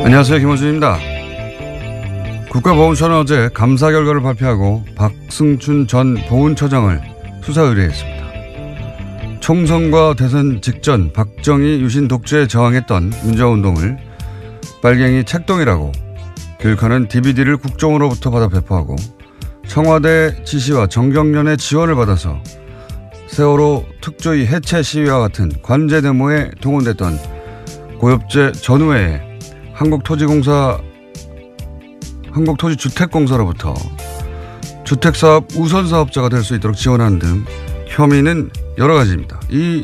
안녕하세요, 김호준입니다. 국가보훈처는 어제 감사 결과를 발표하고 박승춘 전 보훈처장을 수사 의뢰했습니다. 총선과 대선 직전 박정희 유신 독재에 저항했던 민주화운동을 빨갱이 책동이라고 교육하는 DVD를 국정으로부터 받아 배포하고 청와대 지시와 정경련의 지원을 받아서 세월호 특조위 해체 시위와 같은 관제 데모에 동원됐던 고엽제 전후회에 한국토지주택공사로부터 주택사업 우선사업자가 될 수 있도록 지원하는 등 혐의는 여러 가지입니다. 이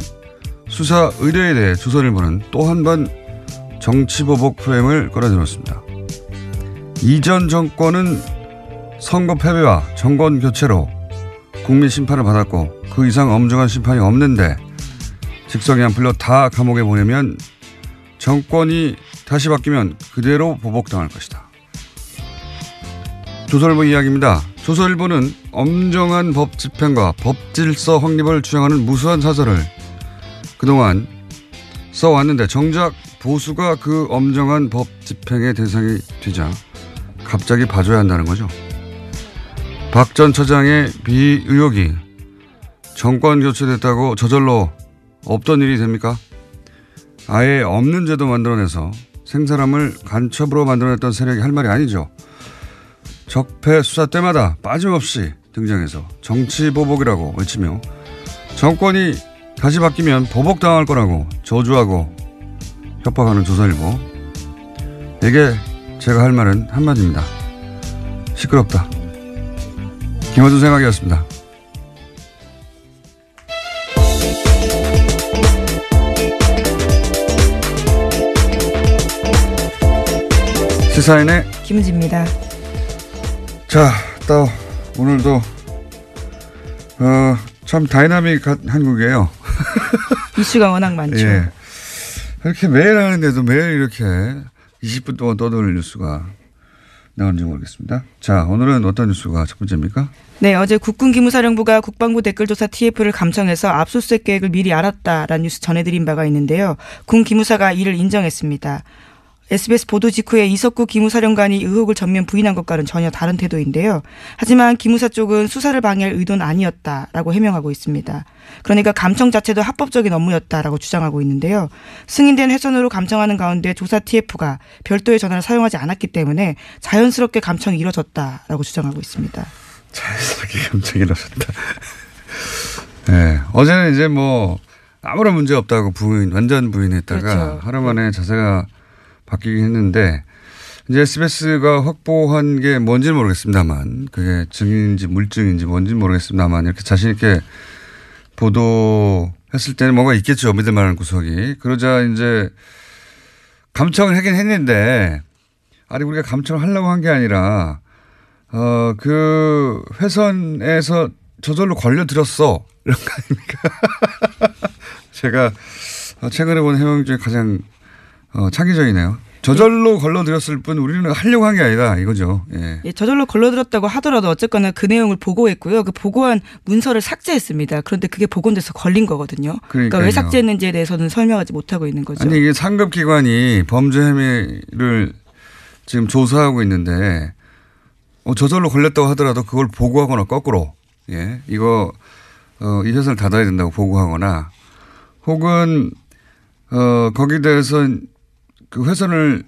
수사 의뢰에 대해 조선일보는 또 한 번 정치보복 프레임을 끌어들였습니다. 이전 정권은 선거 패배와 정권 교체로 국민 심판을 받았고 그 이상 엄중한 심판이 없는데 직성이 안 풀려 다 감옥에 보내면 정권이 다시 바뀌면 그대로 보복당할 것이다. 조선일보 이야기입니다. 조선일보는 엄정한 법 집행과 법질서 확립을 주장하는 무수한 사설을 그동안 써왔는데 정작 보수가 그 엄정한 법 집행의 대상이 되자 갑자기 봐줘야 한다는 거죠. 박 전 처장의 비의혹이 정권 교체됐다고 저절로 없던 일이 됩니까? 아예 없는 제도 만들어내서 생사람을 간첩으로 만들어냈던 세력이 할 말이 아니죠. 적폐 수사 때마다 빠짐없이 등장해서 정치보복이라고 외치며 정권이 다시 바뀌면 보복당할 거라고 저주하고 협박하는 조선일보. 에게 제가 할 말은 한마디입니다. 시끄럽다. 김어준 생각이었습니다. 시사인의 김은지입니다. 자, 또 오늘도 참 다이나믹한 한국이에요. 이슈가 워낙 많죠. 예. 이렇게 매일 하는데도 매일 이렇게 20분 동안 떠도는 뉴스가 나오는지 모르겠습니다. 자, 오늘은 어떤 뉴스가 첫 번째입니까? 네, 어제 국군기무사령부가 국방부 댓글조사 TF를 감청해서 압수수색 계획을 미리 알았다라는 뉴스 전해드린 바가 있는데요. 군 기무사가 이를 인정했습니다. SBS 보도 직후에 이석구 기무사령관이 의혹을 전면 부인한 것과는 전혀 다른 태도인데요. 하지만 기무사 쪽은 수사를 방해할 의도는 아니었다라고 해명하고 있습니다. 그러니까 감청 자체도 합법적인 업무였다라고 주장하고 있는데요. 승인된 회선으로 감청하는 가운데 조사 TF가 별도의 전화를 사용하지 않았기 때문에 자연스럽게 감청이 이루어졌다라고 주장하고 있습니다. 자연스럽게 감청이 이루어졌다. 네, 어제는 이제 뭐 아무런 문제 없다고 완전 부인했다가 그렇죠. 하루 만에 자세가 바뀌긴 했는데 이제 SBS가 확보한 게 뭔지는 모르겠습니다만 그게 증인인지 물증인지 뭔지는 모르겠습니다만 이렇게 자신 있게 보도했을 때는 뭔가 있겠죠. 믿을 만한 구석이. 그러자 이제 감청을 하긴 했는데 아니 우리가 감청을 하려고 한 게 아니라 그 회선에서 저절로 걸려들었어. 이런 거 아닙니까? 제가 최근에 본 해명 중에 가장 창의적이네요. 저절로 걸러들였을 뿐 우리는 하려고 한 게 아니다 이거죠. 예. 예, 저절로 걸러들었다고 하더라도 어쨌거나 그 내용을 보고했고요. 그 보고한 문서를 삭제했습니다. 그런데 그게 복원돼서 걸린 거거든요. 그러니까 왜 삭제했는지에 대해서는 설명하지 못하고 있는 거죠. 아니 이게 상급기관이 범죄 혐의를 지금 조사하고 있는데 저절로 걸렸다고 하더라도 그걸 보고하거나 거꾸로 예 이거 이 회사를 닫아야 된다고 보고하거나 혹은 거기에 대해서 그 회선을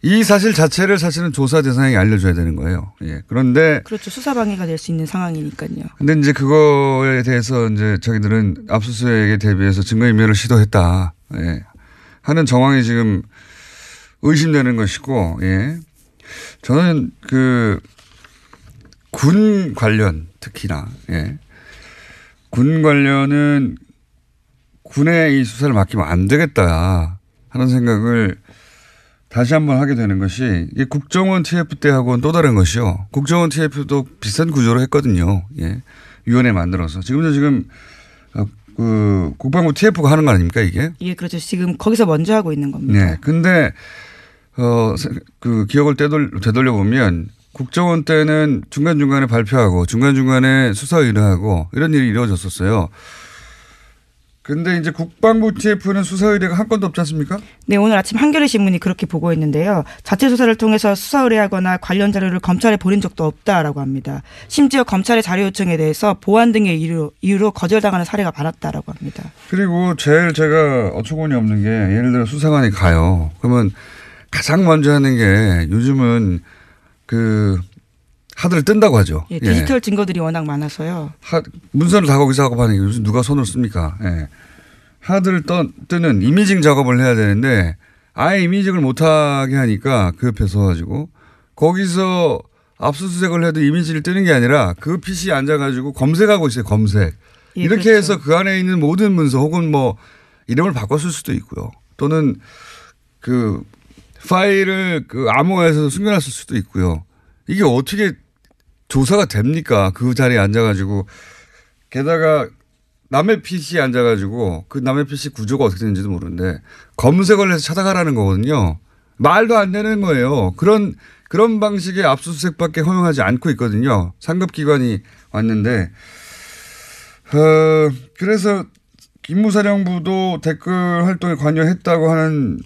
이 사실 자체를 사실은 조사 대상에게 알려줘야 되는 거예요. 예. 그런데 그렇죠. 수사 방해가 될 수 있는 상황이니까요. 근데 이제 그거에 대해서 이제 자기들은 압수수색에 대비해서 증거인멸을 시도했다. 예. 하는 정황이 지금 의심되는 것이고, 예. 저는 그 군 관련 특히나, 예. 군 관련은 군에 이 수사를 맡기면 안 되겠다 하는 생각을 다시 한번 하게 되는 것이 이 국정원 TF 때하고는 또 다른 것이요. 국정원 TF도 비슷한 구조로 했거든요. 예. 위원회 만들어서. 지금 그 국방부 TF가 하는 거 아닙니까 이게? 예, 그렇죠. 지금 거기서 먼저 하고 있는 겁니다. 네. 근데 그 기억을 되돌려 보면 국정원 때는 중간중간에 발표하고 중간중간에 수사 의뢰하고 이런 일이 이루어졌었어요. 근데 이제 국방부 TF는 수사 의뢰가 한 건도 없지 않습니까? 네, 오늘 아침 한겨레 신문이 그렇게 보고했는데요. 자체 수사를 통해서 수사 의뢰하거나 관련 자료를 검찰에 보낸 적도 없다라고 합니다. 심지어 검찰의 자료 요청에 대해서 보안 등의 이유로 거절당하는 사례가 많았다라고 합니다. 그리고 제일 제가 어처구니 없는 게 예를 들어 수사관이 가요. 그러면 가장 먼저 하는 게 요즘은 그 하드를 뜬다고 하죠. 예, 디지털 증거들이 워낙 많아서요. 문서를 다 거기서 하고 하는 게 요즘 누가 손을 씁니까? 예. 하드를 뜨는 이미징 작업을 해야 되는데 아예 이미징을 못하게 하니까 그 옆에 서가지고 거기서 압수수색을 해도 이미지를 뜨는 게 아니라 그 PC에 앉아가지고 검색하고 있어요. 검색. 예, 이렇게 그렇죠. 해서 그 안에 있는 모든 문서 혹은 뭐 이름을 바꿨을 수도 있고요. 또는 그 파일을 그 암호화해서 숨겨놨을 수도 있고요. 이게 어떻게 조사가 됩니까? 그 자리에 앉아가지고 게다가 남의 PC에 앉아가지고 그 남의 PC 구조가 어떻게 되는지도 모르는데 검색을 해서 찾아가라는 거거든요. 말도 안 되는 거예요. 그런 방식의 압수수색밖에 허용하지 않고 있거든요. 상급기관이 왔는데 그래서 기무사령부도 댓글 활동에 관여했다고 하는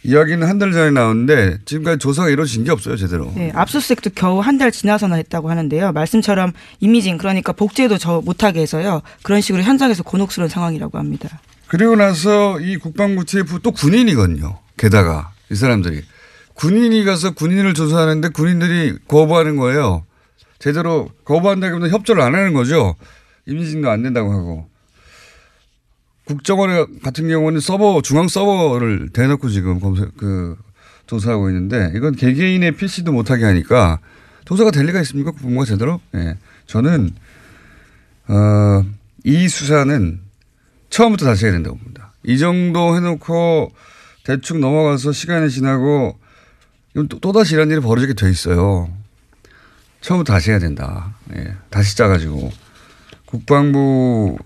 이야기는 한 달 전에 나왔는데 지금까지 조사가 이루어진 게 없어요. 제대로. 네, 압수수색도 겨우 한 달 지나서나 했다고 하는데요. 말씀처럼 이미징 그러니까 복제도 못하게 해서요. 그런 식으로 현장에서 곤혹스러운 상황이라고 합니다. 그리고 나서 이 국방부 TF 또 군인이거든요. 게다가 이 사람들이. 군인이 가서 군인을 조사하는데 군인들이 거부하는 거예요. 제대로 거부한다기보다 협조를 안 하는 거죠. 이미징도 안 된다고 하고. 국정원 같은 경우는 중앙 서버를 대놓고 지금 조사하고 있는데 이건 개개인의 PC도 못하게 하니까 조사가 될 리가 있습니까? 국방부가 제대로? 예. 저는, 이 수사는 처음부터 다시 해야 된다고 봅니다. 이 정도 해놓고 대충 넘어가서 시간이 지나고 또다시 이런 일이 벌어지게 돼 있어요. 처음부터 다시 해야 된다. 예. 다시 짜가지고. 국방부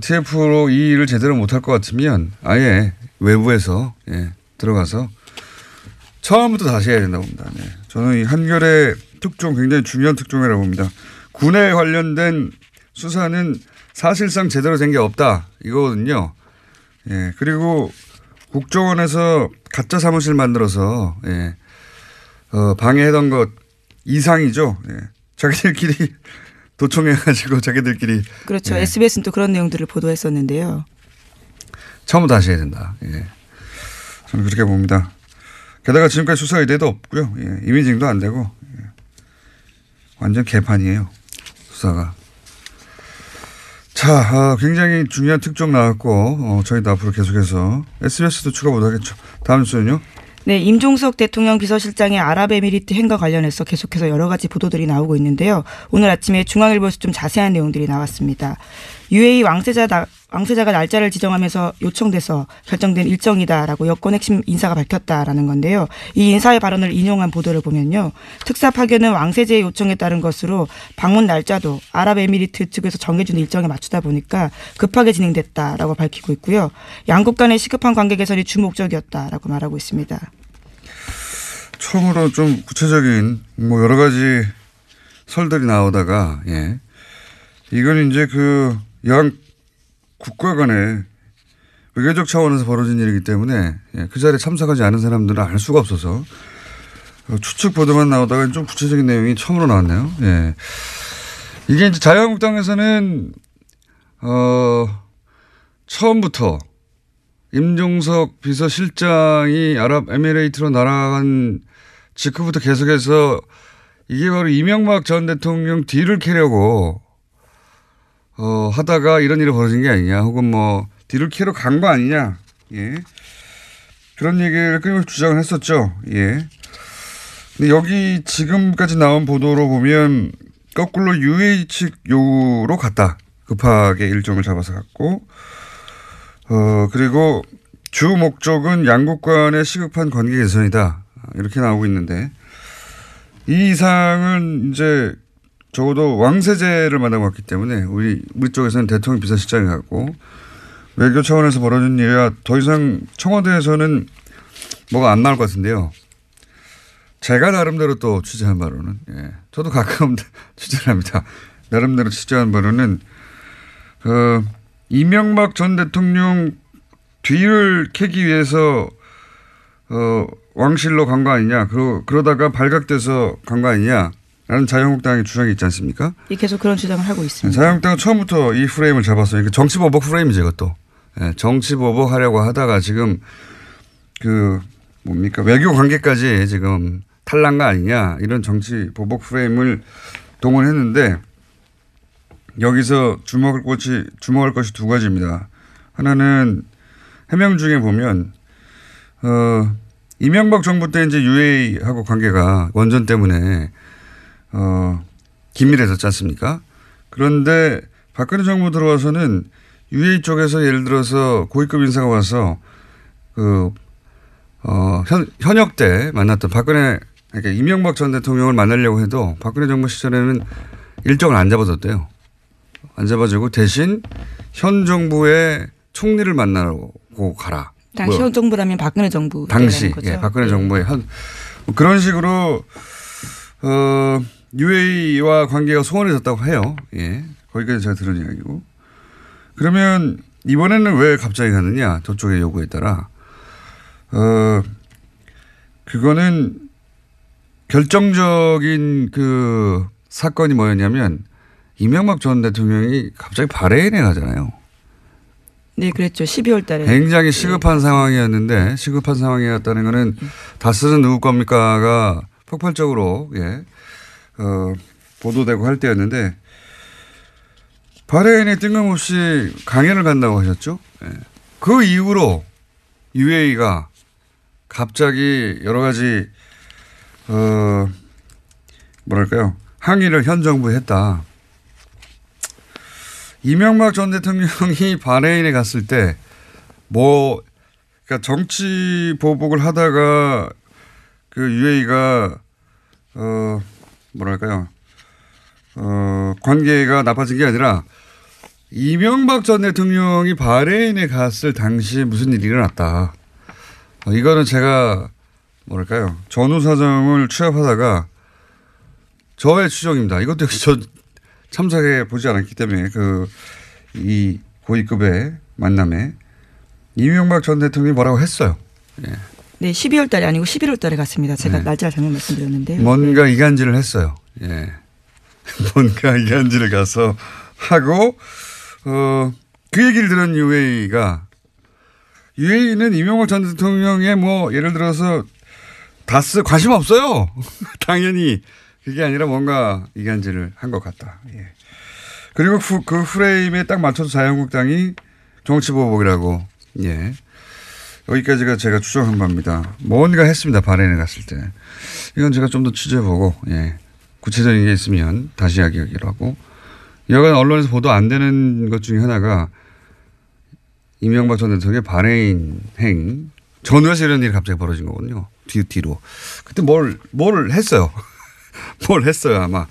TF로 이 일을 제대로 못할 것 같으면 아예 외부에서 들어가서 처음부터 다시 해야 된다고 봅니다. 네. 저는 이 한겨레 특종 굉장히 중요한 특종이라고 봅니다. 군에 관련된 수사는 사실상 제대로 된 게 없다 이거거든요. 예. 그리고 국정원에서 가짜 사무실 만들어서 방해하던 것 이상이죠. 예. 자기들끼리 도청해가지고 자기들끼리. 그렇죠. SBS는 또 그런 내용들을 보도했었는데요. 처음부터 다시 해야 된다. 예. 저는 그렇게 봅니다. 게다가 지금까지 수사 의뢰도 없고요. 예. 이미징도 안 되고. 예. 완전 개판이에요. 수사가. 자, 굉장히 중요한 특종 나왔고 저희도 앞으로 계속해서 SBS도 추가 못하겠죠. 다음 뉴스는요. 네, 임종석 대통령 비서실장의 아랍에미리트 행과 관련해서 계속해서 여러 가지 보도들이 나오고 있는데요. 오늘 아침에 중앙일보에서 좀 자세한 내용들이 나왔습니다. UAE 왕세자가 날짜를 지정하면서 요청돼서 결정된 일정이다라고 여권 핵심 인사가 밝혔다라는 건데요. 이 인사의 발언을 인용한 보도를 보면요. 특사 파견은 왕세자의 요청에 따른 것으로 방문 날짜도 아랍에미리트 측에서 정해준 일정에 맞추다 보니까 급하게 진행됐다라고 밝히고 있고요. 양국 간의 시급한 관계 개선이 주목적이었다라고 말하고 있습니다. 처음으로 좀 구체적인 여러 가지 설들이 나오다가 이건 이제 그 양 국가 간의 외교적 차원에서 벌어진 일이기 때문에 그 자리에 참석하지 않은 사람들은 알 수가 없어서 추측 보도만 나오다가 좀 구체적인 내용이 처음으로 나왔네요. 예. 이게 이제 자유한국당에서는 처음부터 임종석 비서실장이 아랍에미레이트로 날아간 직후부터 계속해서 이게 바로 이명박 전 대통령 뒤를 캐려고 하다가 이런 일이 벌어진 게 아니냐, 혹은 뒤를 캐러 간 거 아니냐, 예. 그런 얘기를 끊임없이 주장을 했었죠, 예. 근데 여기 지금까지 나온 보도로 보면 거꾸로 UAE 측 요구로 갔다. 급하게 일정을 잡아서 갔고, 그리고 주 목적은 양국 간의 시급한 관계 개선이다. 이렇게 나오고 있는데 이 이상은 이제 적어도 왕세제를 만나고 왔기 때문에 우리 쪽에서는 대통령 비서실장이 가고 외교 차원에서 벌어진 일이라 더 이상 청와대에서는 뭐가 안 나올 것 같은데요. 제가 나름대로 또 취재한 바로는 저도 가끔 취재를 합니다. 나름대로 취재한 바로는 이명박 전 대통령 뒤를 캐기 위해서 왕실로 간 거 아니냐. 그러다가 발각돼서 간 거 아니냐라는 자유한국당의 주장이 있지 않습니까? 계속 그런 주장을 하고 있습니다. 자유한국당은 처음부터 이 프레임을 잡았어요. 정치보복 프레임이죠, 이것도. 정치보복 하려고 하다가 지금 외교 관계까지 지금 탈난 거 아니냐. 이런 정치보복 프레임을 동원했는데 여기서 주목할 것이 두 가지입니다. 하나는 해명 중에 보면 이명박 정부 때 이제 UA하고 관계가 원전 때문에 긴밀해졌지 않습니까? 그런데 박근혜 정부 들어와서는 UA 쪽에서 예를 들어서 고위급 인사가 와서 현역 때 만났던 그러니까 이명박 전 대통령을 만나려고 해도 박근혜 정부 시절에는 일정을 안 잡아줬대요. 안 잡아주고 대신 현 정부의 총리를 만나고 가라. 당시 현 정부라면 박근혜 정부. 당시 박근혜 정부의 그런 식으로 UAE와 관계가 소원해졌다고 해요. 거기까지 제가 들은 이야기고. 그러면 이번에는 왜 갑자기 가느냐? 저쪽의 요구에 따라. 그거는 결정적인 사건이 뭐였냐면 이명박 전 대통령이 갑자기 바레인에 가잖아요. 네, 그랬죠. 12월 달에. 굉장히 시급한 상황이었는데 시급한 상황이었다는 거는 다스는 누구 겁니까가 폭발적으로 보도되고 할 때였는데 바레인에 뜬금없이 강연을 간다고 하셨죠. 그 이후로 UAE가 갑자기 여러 가지 항의를 현 정부에 했다. 이명박 전 대통령이 바레인에 갔을 때 그러니까 정치 보복을 하다가 UAE가 관계가 나빠진 게 아니라 이명박 전 대통령이 바레인에 갔을 당시에 무슨 일이 일어났다. 이거는 제가 전후 사정을 취합하다가 저의 추정입니다. 이것도 역시 저 참석해 보지 않았기 때문에 이 고위급의 만남에 이명박 전 대통령이 뭐라고 했어요. 네, 12월 달이 아니고 11월 달에 갔습니다. 제가 날짜를 잘못 말씀드렸는데요. 뭔가 이간질을 했어요. 뭔가 이간질을 가서 하고 그 얘기를 들은 UAE는 이명박 전 대통령의 예를 들어서 다스 관심 없어요. 당연히 그게 아니라 뭔가 이간질을 한 것 같다. 그리고 그 프레임에 딱 맞춰서 자유한국당이 정치보복이라고. 여기까지가 제가 추정한 바입니다. 뭔가 했습니다. 바레인에 갔을 때. 이건 제가 좀 더 취재해보고 구체적인 게 있으면 다시 이야기하기로 하고. 여간 언론에서 보도 안 되는 것 중에 하나가 이명박 전 대통령의 바레인 전후에서 이런 일이 갑자기 벌어진 거거든요. 뒤로. 그때 뭘 했어요. 뭘 했어요 아마.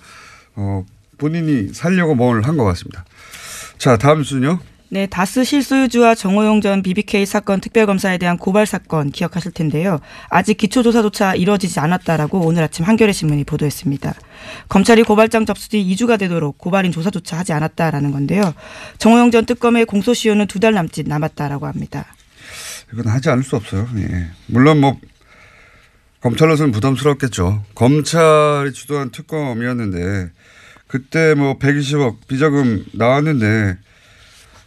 본인이 살려고 뭘 한 것 같습니다. 자, 다음 순요. 네, 다스 실소유주와 정호용 전 BBK 사건 특별검사에 대한 고발 사건 기억하실 텐데요. 아직 기초조사조차 이루어지지 않았다라고 오늘 아침 한겨레 신문이 보도했습니다. 검찰이 고발장 접수 뒤 2주가 되도록 고발인 조사조차 하지 않았다라는 건데요. 정호용 전 특검의 공소시효는 2달 남짓 남았다라고 합니다. 이건 하지 않을 수 없어요. 물론 검찰로서는 부담스럽겠죠. 검찰이 주도한 특검이었는데 그때 120억 비자금 나왔는데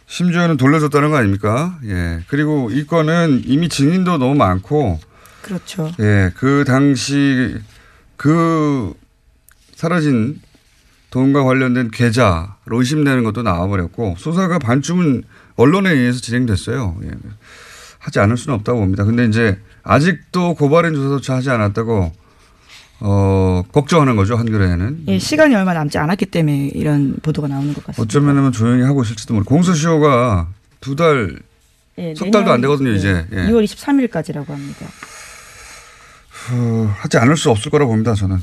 심지어는 돌려줬다는 거 아닙니까? 그리고 이 건은 이미 증인도 너무 많고. 그렇죠. 그 당시 사라진 돈과 관련된 계좌로 의심되는 것도 나와버렸고 수사가 반쯤은 언론에 의해서 진행됐어요. 하지 않을 수는 없다고 봅니다. 근데 이제 아직도 고발인 조사조차 하지 않았다고 걱정하는 거죠, 한겨레에는. 시간이 얼마 남지 않았기 때문에 이런 보도가 나오는 것 같습니다. 어쩌면 조용히 하고 있을지도 모르고 공소시효가 2달 석 달도 안 되거든요, 이제. 2월 23일까지라고 합니다. 하지 않을 수 없을 거라 봅니다, 저는.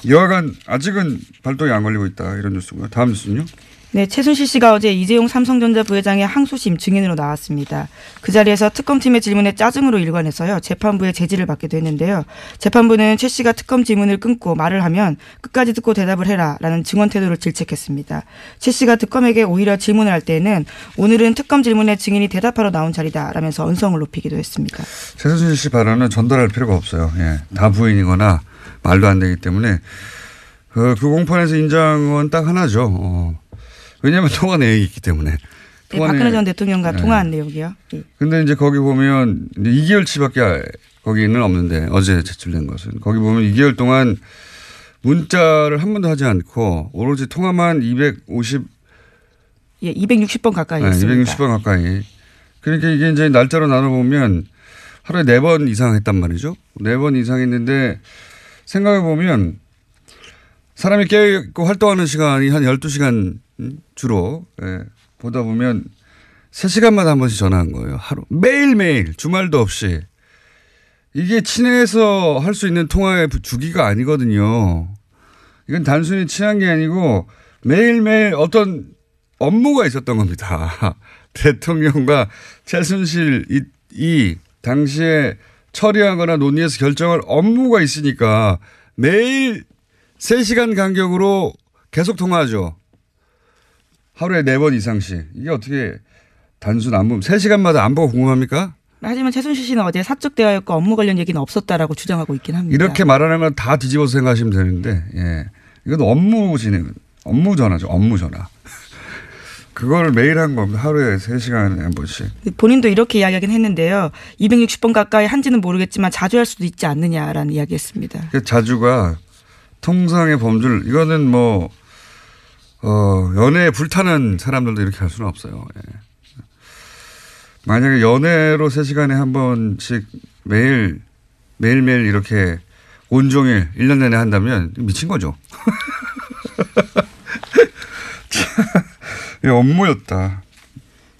여하간 아직은 발동이 안 걸리고 있다, 이런 뉴스고요. 다음 뉴스는요? 네, 최순실 씨가 어제 이재용 삼성전자 부회장의 항소심 증인으로 나왔습니다. 그 자리에서 특검팀의 질문에 짜증으로 일관해서요. 재판부의 제지를 받기도 했는데요. 재판부는 최 씨가 특검 질문을 끊고 말을 하면 끝까지 듣고 대답을 해라라는 증언 태도를 질책했습니다. 최 씨가 특검에게 오히려 질문을 할 때에는 오늘은 특검 질문에 증인이 대답하러 나온 자리다라면서 언성을 높이기도 했습니다. 최순실 씨 발언은 전달할 필요가 없어요. 다 부인이거나 말도 안 되기 때문에 그 공판에서 인정은 딱 하나죠. 왜냐하면 통화 내역이 있기 때문에. 네, 박근혜 전 대통령과 통화한 내용이요. 근데 이제 거기 보면 2개월치밖에 거기는 없는데 어제 제출된 것은 거기 보면 2개월 동안 문자를 한 번도 하지 않고 오로지 통화만 260번 가까이 했습니다. 260번 가까이. 그러니까 이게 이제 날짜로 나눠보면 하루에 4번 이상 했단 말이죠. 4번 이상 했는데 생각해 보면 사람이 깨어있고 활동하는 시간이 한 12시간 주로 보다 보면 3시간마다 한 번씩 전화한 거예요. 하루 매일매일 주말도 없이. 이게 친해서 할 수 있는 통화의 주기가 아니거든요. 이건 단순히 친한 게 아니고 매일매일 어떤 업무가 있었던 겁니다. 대통령과 최순실 이 당시에 처리하거나 논의해서 결정할 업무가 있으니까 매일 3시간 간격으로 계속 통화하죠. 하루에 4번 이상씩. 이게 어떻게 단순 안보 3시간마다 안보가 궁금합니까? 하지만 최순실 씨는 어제 사적 대화였고 업무 관련 얘기는 없었다라고 주장하고 있긴 합니다. 이렇게 말하는 건 다 뒤집어서 생각하시면 되는데 이건 업무 진행, 업무 전화죠. 업무 전화. 그걸 매일 한 겁니다. 하루에 3시간에 한 번씩. 본인도 이렇게 이야기하긴 했는데요. 260번 가까이 한지는 모르겠지만 자주 할 수도 있지 않느냐라는 이야기했습니다. 자주가 통상의 범주를 이거는 연애에 불타는 사람들도 이렇게 할 수는 없어요. 만약에 연애로 3시간에 한 번씩 매일매일 이렇게 온종일 1년 내내 한다면 미친 거죠. 업무였다.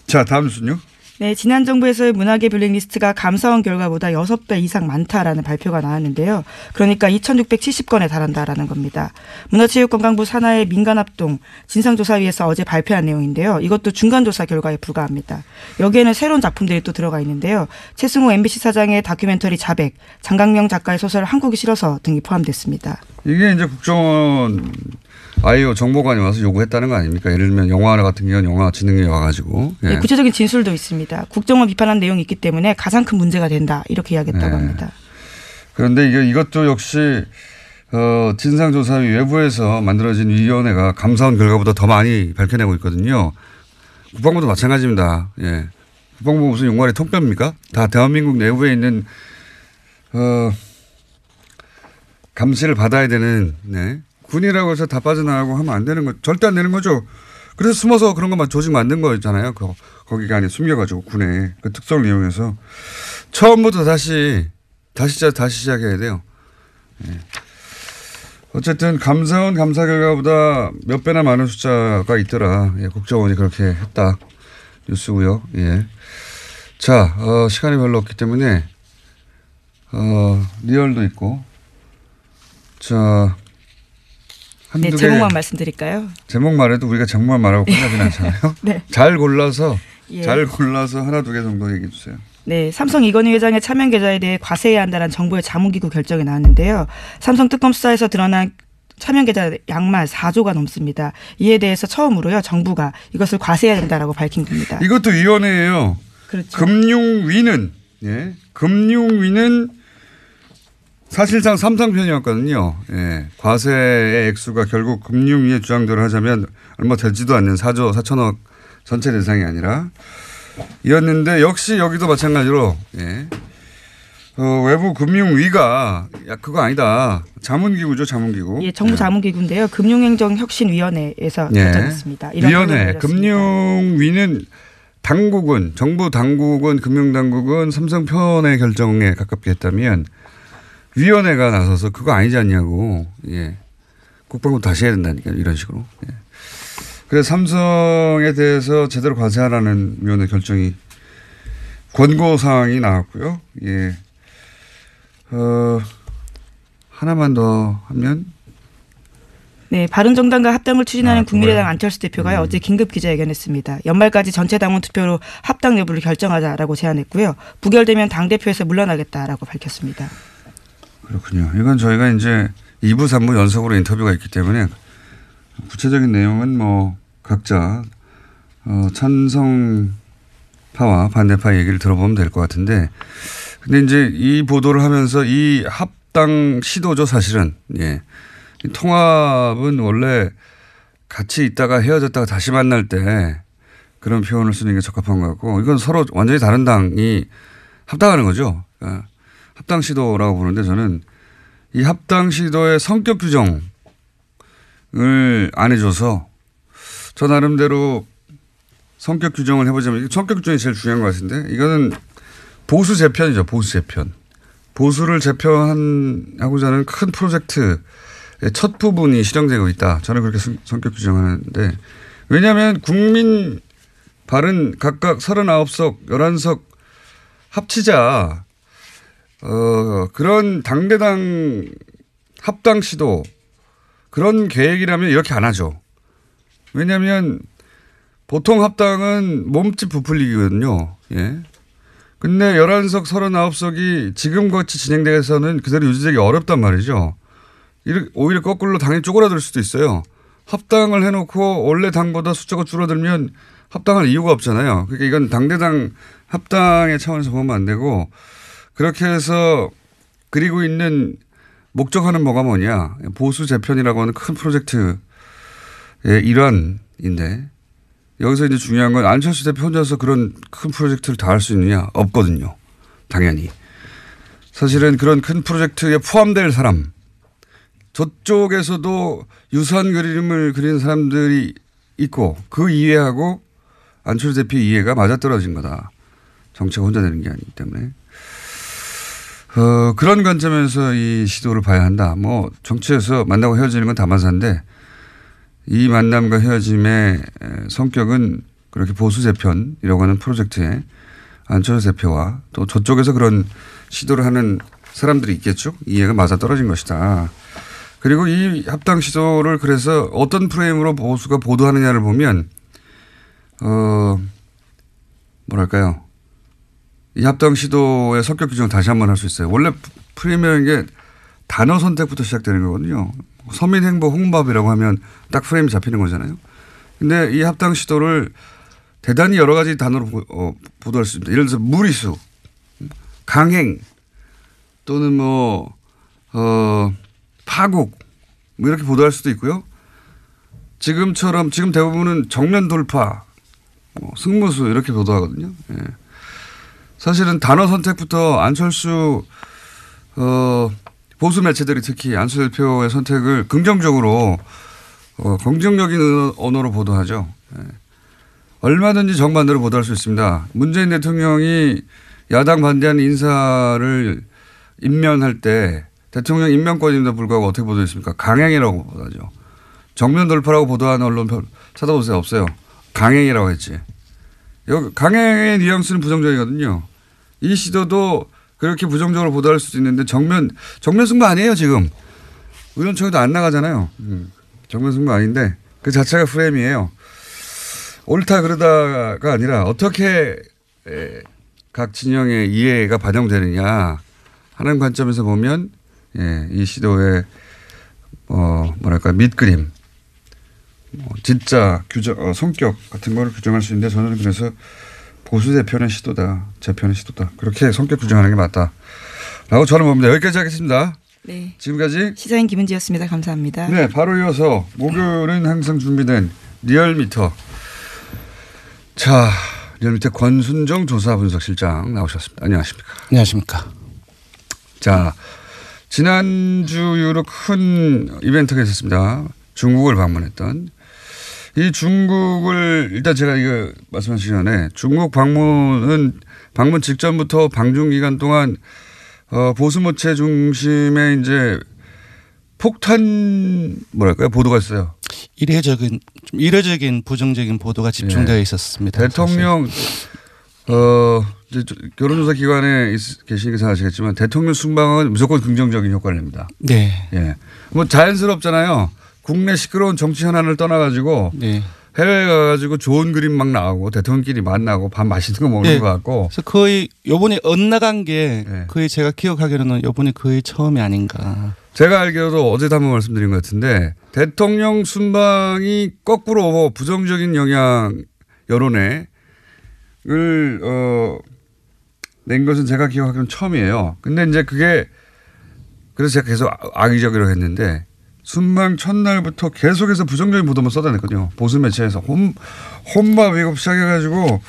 자, 다음 뉴스는요? 네, 지난 정부에서의 문화계 블랙리스트가 감사원 결과보다 6배 이상 많다라는 발표가 나왔는데요. 그러니까 2,670건에 달한다라는 겁니다. 문화체육관광부 산하의 민간합동 진상조사위에서 어제 발표한 내용인데요. 이것도 중간조사 결과에 불과합니다. 여기에는 새로운 작품들이 또 들어가 있는데요. 최승호 MBC 사장의 다큐멘터리 자백, 장강명 작가의 소설 한국이 싫어서 등이 포함됐습니다. 이게 이제 국정원 아이오 정보관이 와서 요구했다는 거 아닙니까? 예를 들면 영화하나 같은 경우는 영화진흥위에 와가지고. 네, 구체적인 진술도 있습니다. 국정원 비판한 내용이 있기 때문에 가장 큰 문제가 된다. 이렇게 이야기했다고 합니다. 그런데 이것도 역시 진상조사위 외부에서 만들어진 위원회가 감사원 결과보다 더 많이 밝혀내고 있거든요. 국방부도 마찬가지입니다. 국방부 무슨 용관의 통뼈입니까? 다 대한민국 내부에 있는 감시를 받아야 되는 군이라고 해서 다 빠져나가고 하면 안 되는 거, 절대 안 되는 거죠. 그래서 숨어서 그런 것만 조직 만든 거잖아요. 거기가 안에 숨겨가지고 군에 그 특성을 이용해서 처음부터 다시 시작해야 돼요. 어쨌든 감사원 감사 결과보다 몇 배나 많은 숫자가 있더라. 국정원이 그렇게 했다. 뉴스고요. 자, 시간이 별로 없기 때문에 리얼도 있고. 자. 네, 제목만 말씀드릴까요? 제목 말해도 우리가 제목만 말하고 끝나진 않잖아요. 네. 잘 골라서 하나 두 개 정도 얘기해 주세요. 네, 삼성 이건희 회장의 차명 계좌에 대해 과세해야 한다는 정부의 자문기구 결정이 나왔는데요. 삼성 특검 수사에서 드러난 차명 계좌 양만 4조가 넘습니다. 이에 대해서 처음으로요 정부가 이것을 과세해야 된다라고 밝힌 겁니다. 이것도 위원회예요. 그렇죠. 금융위는 사실상 삼성 편이었거든요. 과세의 액수가 결국 금융위의 주장대로 하자면 얼마 되지도 않는 4조 4천억 전체 대상이 아니라 이었는데 역시 여기도 마찬가지로 외부 금융위가 그거 아니다. 자문기구죠. 자문기구. 정부 자문기구인데요. 금융행정혁신위원회에서 결정했습니다. 위원회. 금융위는 당국은 정부 당국은 금융당국은 삼성 편의 결정에 가깝게 했다면 위원회가 나서서 그거 아니지 않냐고. 국방부 다시 해야 된다니까 이런 식으로. 그래서 삼성에 대해서 제대로 과세하라는 위원회 결정이 권고사항이 나왔고요. 예. 하나만 더 하면. 네, 바른정당과 합당을 추진하는 국민의당 안철수 대표가 어제 긴급 기자회견했습니다. 연말까지 전체 당원 투표로 합당 여부를 결정하자라고 제안했고요. 부결되면 당대표에서 물러나겠다라고 밝혔습니다. 그렇군요. 이건 저희가 이제 2부, 3부 연속으로 인터뷰가 있기 때문에 구체적인 내용은 뭐 각자 찬성파와 반대파 얘기를 들어보면 될 것 같은데, 근데 이제 이 보도를 하면서 이 합당 시도죠, 사실은. 예. 통합은 원래 같이 있다가 헤어졌다가 다시 만날 때 그런 표현을 쓰는 게 적합한 것 같고, 이건 서로 완전히 다른 당이 합당하는 거죠. 그러니까 합당 시도라고 보는데, 저는 이 합당 시도의 성격 규정을 안 해줘서 저 나름대로 성격 규정을 해보자면, 성격 규정이 제일 중요한 것 같은데, 이거는 보수 재편이죠. 보수 재편. 보수를 재편하고자 하는 큰 프로젝트의 첫 부분이 실행되고 있다. 저는 그렇게 성격 규정하는데, 왜냐하면 국민 바른 각각 39석, 11석 합치자 그런 당대당 합당 시도 그런 계획이라면 이렇게 안 하죠. 왜냐하면 보통 합당은 몸집 부풀리기거든요. 예. 근데 11석, 39석이 지금같이 진행돼서는 그대로 유지되기 어렵단 말이죠. 오히려 거꾸로 당이 쪼그라들 수도 있어요. 합당을 해놓고 원래 당보다 숫자가 줄어들면 합당할 이유가 없잖아요. 그러니까 이건 당대당 합당의 차원에서 보면 안 되고, 그렇게 해서 그리고 있는 목적하는 뭐가 뭐냐. 보수 재편이라고 하는 큰 프로젝트의 일환인데, 여기서 이제 중요한 건 안철수 대표 혼자서 그런 큰 프로젝트를 다 할 수 있느냐? 없거든요. 당연히. 사실은 그런 큰 프로젝트에 포함될 사람, 저쪽에서도 유사한 그림을 그리는 사람들이 있고, 그 이해하고 안철수 대표 이해가 맞아떨어진 거다. 정치가 혼자 되는 게 아니기 때문에. 그런 관점에서 이 시도를 봐야 한다. 뭐 정치에서 만나고 헤어지는 건 다만사인데, 이 만남과 헤어짐의 성격은 그렇게 보수 재편이라고 하는 프로젝트에 안철수 대표와 또 저쪽에서 그런 시도를 하는 사람들이 있겠죠. 이해가 맞아떨어진 것이다. 그리고 이 합당 시도를 그래서 어떤 프레임으로 보수가 보도하느냐를 보면, 뭐랄까요. 이 합당 시도의 성격 규정을 다시 한번 할 수 있어요. 원래 프레임이라는 게 단어 선택부터 시작되는 거거든요. 서민행보 홍보업이라고 하면 딱 프레임이 잡히는 거잖아요. 근데 이 합당 시도를 대단히 여러 가지 단어로 보도할 수 있습니다. 예를 들어서 무리수, 강행, 또는 파국, 뭐 이렇게 보도할 수도 있고요. 지금 대부분은 정면 돌파, 승무수 이렇게 보도하거든요. 예. 사실은 단어 선택부터 안철수 보수 매체들이 특히 안철수 대표의 선택을 긍정적으로 긍정적인 언어로 보도하죠. 예. 얼마든지 정반대로 보도할 수 있습니다. 문재인 대통령이 야당 반대하는 인사를 임면할 때 대통령 임명권임에도 불구하고 어떻게 보도했습니까? 강행이라고 보도하죠. 정면 돌파라고 보도하는 언론 찾아보세요. 없어요. 강행이라고 했지. 여기 강행의 뉘앙스는 부정적이거든요. 이 시도도 그렇게 부정적으로 보도할 수도 있는데 정면 승부 아니에요 지금. 의원총회도 안 나가잖아요. 정면 승부 아닌데 그 자체가 프레임이에요. 옳다 그러다가 아니라 어떻게 각 진영의 이해가 반영되느냐 하는 관점에서 보면, 예, 이 시도의 뭐랄까 밑그림, 진짜 규정, 성격 같은 걸 규정할 수 있는데, 저는 그래서 보수 재편의 시도다, 재편의 시도다, 그렇게 성격 규정하는 게 맞다라고 저는 봅니다. 여기까지 하겠습니다. 네. 지금까지 시사인 김은지였습니다. 감사합니다. 네, 바로 이어서 목요일은 항상 준비된 리얼미터. 자, 리얼미터 권순정 조사분석실장 나오셨습니다. 안녕하십니까? 안녕하십니까? 자, 지난주 이후로 큰 이벤트가 있었습니다. 중국을 방문했던. 이 중국을 일단 제가 이거 말씀하시기 전에 중국 방문 직전부터 방중 기간 동안 보수 매체 중심의 이제 폭탄 뭐랄까요 보도가 있어요. 이례적인 부정적인 보도가 집중되어 있었습니다. 대통령 이제 여론조사 기관에 계시니까 잘 아시겠지만 대통령 순방은 무조건 긍정적인 효과를 냅니다. 네. 예. 뭐 자연스럽잖아요. 국내 시끄러운 정치 현안을 떠나가지고 네. 해외에 가가지고 좋은 그림 막 나오고 대통령끼리 만나고 밥 맛있는 거 먹는 네. 것 같고. 그래서 거의 요번에 엇나간 게 네. 거의 제가 기억하기로는 요번에 거의 처음이 아닌가. 제가 알기로도 어제도 한번 말씀드린 것 같은데 대통령 순방이 거꾸로 부정적인 영향 여론에 낸 것은 제가 기억하기로는 처음이에요. 근데 이제 그게 그래서 제가 계속 악의적이라고 했는데 순방 첫날부터 계속해서 부정적인 보도만 쏟아냈거든요. 보수 매체에서 혼밥 이거 시작해가지고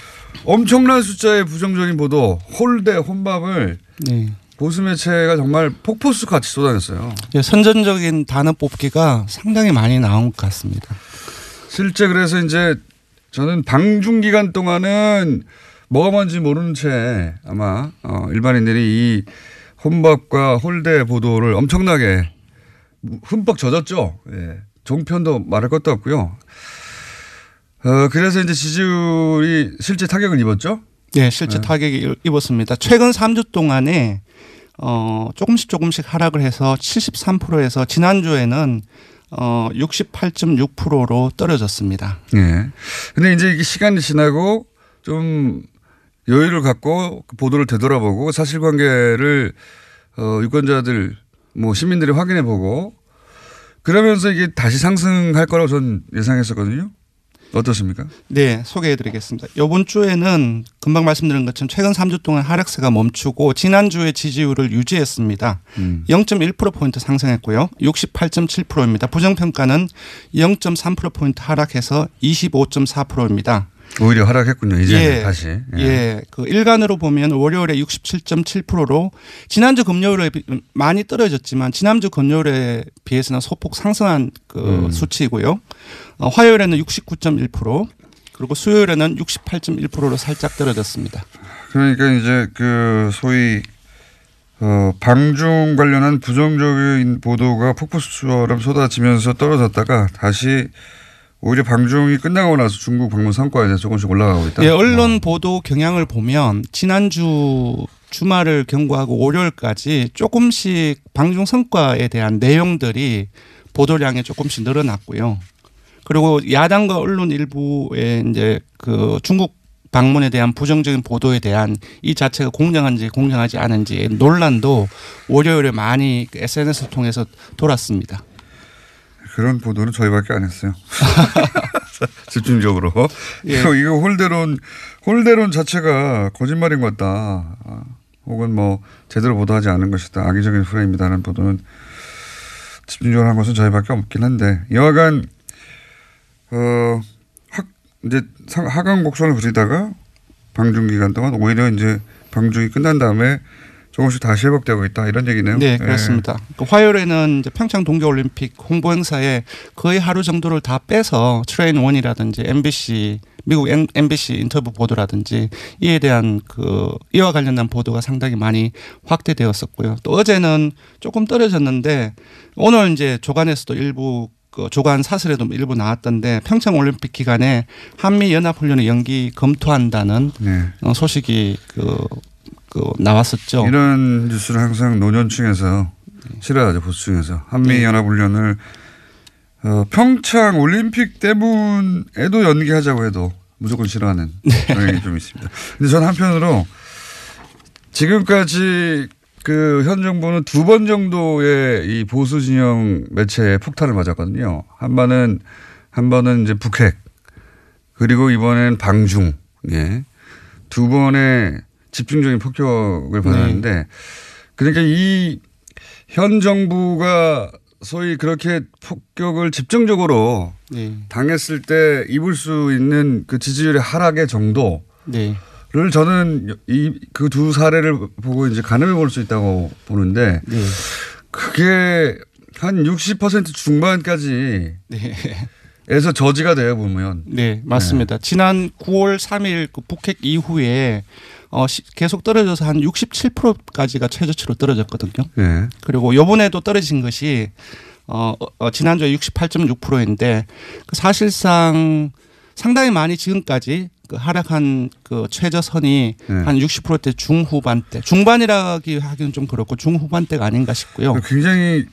엄청난 숫자의 부정적인 보도 홀대 혼밥을 네. 보수 매체가 정말 폭포수 같이 쏟아냈어요. 선전적인 단어 뽑기가 상당히 많이 나온 것 같습니다. 실제 그래서 이제 저는 방중 기간 동안은 뭐가 뭔지 모르는 채 아마 일반인들이 이 혼밥과 홀대 보도를 엄청나게 흠뻑 젖었죠. 예. 종편도 말할 것도 없고요. 그래서 이제 지지율이 실제 타격을 입었죠. 네, 실제 타격이 입었습니다. 최근 3주 동안에 조금씩 하락을 해서 73%에서 지난주에는 68.6%로 떨어졌습니다. 예. 근데 이제 이게 시간이 지나고 좀 여유를 갖고 보도를 되돌아보고 사실관계를 유권자들 뭐 시민들이 확인해 보고 그러면서 이게 다시 상승할 거라고 전 예상했었거든요. 어떻습니까? 네, 소개해 드리겠습니다. 이번 주에는 금방 말씀드린 것처럼 최근 3주 동안 하락세가 멈추고 지난주에 지지율을 유지했습니다. 0.1%포인트 상승했고요. 68.7%입니다. 부정평가는 0.3%포인트 하락해서 25.4%입니다. 오히려 하락했군요. 이제 다시. 예. 그 일간으로 보면 월요일에 67.7%로 지난주 금요일에 많이 떨어졌지만 지난주 금요일에 비해서는 소폭 상승한 그 수치이고요. 화요일에는 69.1% 그리고 수요일에는 68.1%로 살짝 떨어졌습니다. 그러니까 이제 그 소위 방중 관련한 부정적인 보도가 폭포수처럼 쏟아지면서 떨어졌다가 다시 오히려 방중이 끝나고 나서 중국 방문 성과에 대해서 조금씩 올라가고 있다. 예, 언론 보도 경향을 보면 지난주 주말을 경고하고 월요일까지 조금씩 방중 성과에 대한 내용들이 보도량이 조금씩 늘어났고요. 그리고 야당과 언론 일부의 이제 그 중국 방문에 대한 부정적인 보도에 대한 이 자체가 공정한지 공정하지 않은지 논란도 월요일에 많이 SNS를 통해서 돌았습니다. 그런 보도는 저희밖에 안 했어요. 집중적으로. 예. 이거 홀대론 자체가 거짓말인 것 같다. 혹은 뭐 제대로 보도하지 않은 것이다. 악의적인 프레임이다라는 보도는 집중적으로 한 것은 저희밖에 없긴 한데 여하간 이제 하강 곡선을 그리다가 방중 기간 동안 오히려 이제 방중이 끝난 다음에 조금씩 다시 회복되고 있다 이런 얘기네요. 네, 그렇습니다. 그 화요일에는 이제 평창 동계올림픽 홍보 행사에 거의 하루 정도를 다 빼서 트레인 원이라든지 MBC 미국 MBC 인터뷰 보도라든지 이에 대한 그 이와 관련된 보도가 상당히 많이 확대되었었고요. 또 어제는 조금 떨어졌는데 오늘 이제 조간에서도 일부 그 조간 사설에도 일부 나왔던데 평창 올림픽 기간에 한미 연합 훈련의 연기 검토한다는 소식이 그 나왔었죠. 이런 뉴스를 항상 노년층에서 싫어하죠. 보수층에서. 한미연합훈련을 평창 올림픽 때문에도 연기하자고 해도 무조건 싫어하는 경향이 좀 있습니다. 근데 저는 한편으로 지금까지 그 현 정부는 2번 정도의 이 보수 진영 매체에 폭탄을 맞았거든요. 한 번은 이제 북핵 그리고 이번엔 방중. 예. 2번의 집중적인 폭격을 받았는데 그러니까 이 현 정부가 소위 그렇게 폭격을 집중적으로 당했을 때 입을 수 있는 그 지지율의 하락의 정도를 저는 그 두 사례를 보고 이제 가늠해 볼 수 있다고 보는데 그게 한 60% 중반까지 에서 저지가 되어 보면. 네, 맞습니다. 지난 9월 3일 그 북핵 이후에 계속 떨어져서 한 67%까지가 최저치로 떨어졌거든요. 그리고 이번에도 떨어진 것이 지난주에 68.6%인데 사실상 상당히 많이 지금까지 그 하락한 그 최저선이 네. 한 60%대 중후반대, 중반이라기 하기는 좀 그렇고 중후반대가 아닌가 싶고요. 굉장히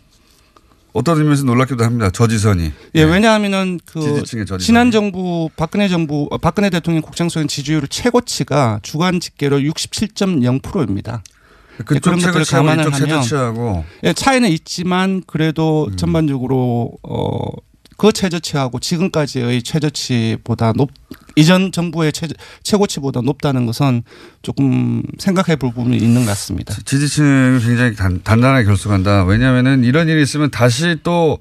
어떤 의미에서 놀랍기도 합니다. 저지선이. 예, 왜냐하면은 그 지지층의 저지선이. 지난 정부 박근혜 대통령 국정수행 지지율 최고치가 주간 집계로 67.0%입니다. 그쪽 그런 것들을 최저치하고 감안을 이쪽 하면 최저치하고 예, 차이는 있지만 그래도 전반적으로 그 최저치하고 지금까지의 최저치보다 이전 정부의 최고치보다 높다는 것은 조금 생각해 볼 부분이 있는 것 같습니다. 지지층을 굉장히 단단하게 결속한다. 왜냐하면은 이런 일이 있으면 다시 또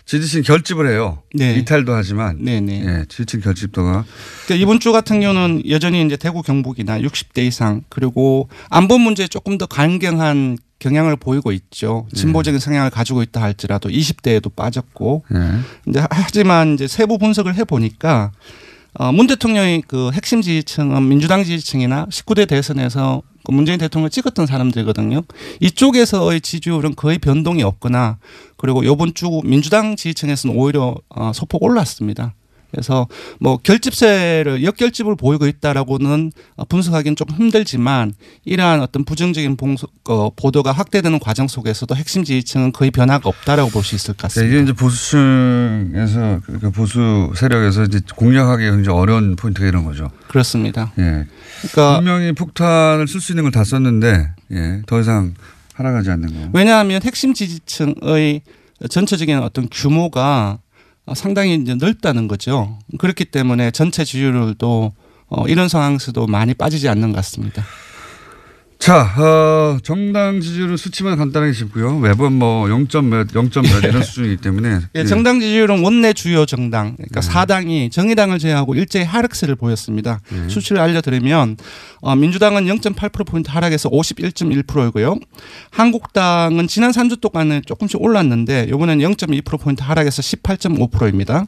지지층 결집을 해요. 네. 이탈도 하지만. 네네. 예, 지지층 결집도가. 그러니까 이번 주 같은 경우는 여전히 이제 대구 경북이나 60대 이상 그리고 안보 문제에 조금 더 강경한 경향을 보이고 있죠. 진보적인 성향을 가지고 있다 할지라도 20대에도 빠졌고. 예. 하지만 이제 세부 분석을 해 보니까 문 대통령의 그 핵심 지지층은 민주당 지지층이나 19대 대선에서 문재인 대통령을 찍었던 사람들이거든요. 이쪽에서의 지지율은 거의 변동이 없거나 그리고 이번 주 민주당 지지층에서는 오히려 소폭 올랐습니다. 그래서 뭐 역결집을 보이고 있다라고는 분석하기는 좀 힘들지만 이러한 어떤 부정적인 보도가 확대되는 과정 속에서도 핵심 지지층은 거의 변화가 없다라고 볼 수 있을 것 같습니다. 이게 이제 보수층에서 그러니까 보수 세력에서 이제 공략하기 굉장히 어려운 포인트가 이런 거죠. 그렇습니다. 예. 그러니까 분명히 폭탄을 쓸 수 있는 걸 다 썼는데 예, 더 이상 하락하지 않는 거. 왜냐하면 핵심 지지층의 전체적인 어떤 규모가 상당히 이제 넓다는 거죠. 그렇기 때문에 전체 지지율도 이런 상황에서도 많이 빠지지 않는 것 같습니다. 자, 정당 지지율은 수치만 간단하게 짚고요. 매번 뭐 0점 몇 이런 수준이기 때문에. 예, 정당 지지율은 원내 주요 정당, 그러니까 4당이 정의당을 제외하고 일제히 하락세를 보였습니다. 수치를 알려드리면 민주당은 0.8%포인트 하락해서 51.1%이고요. 한국당은 지난 3주 동안은 조금씩 올랐는데 이번에는 0.2%포인트 하락해서 18.5%입니다.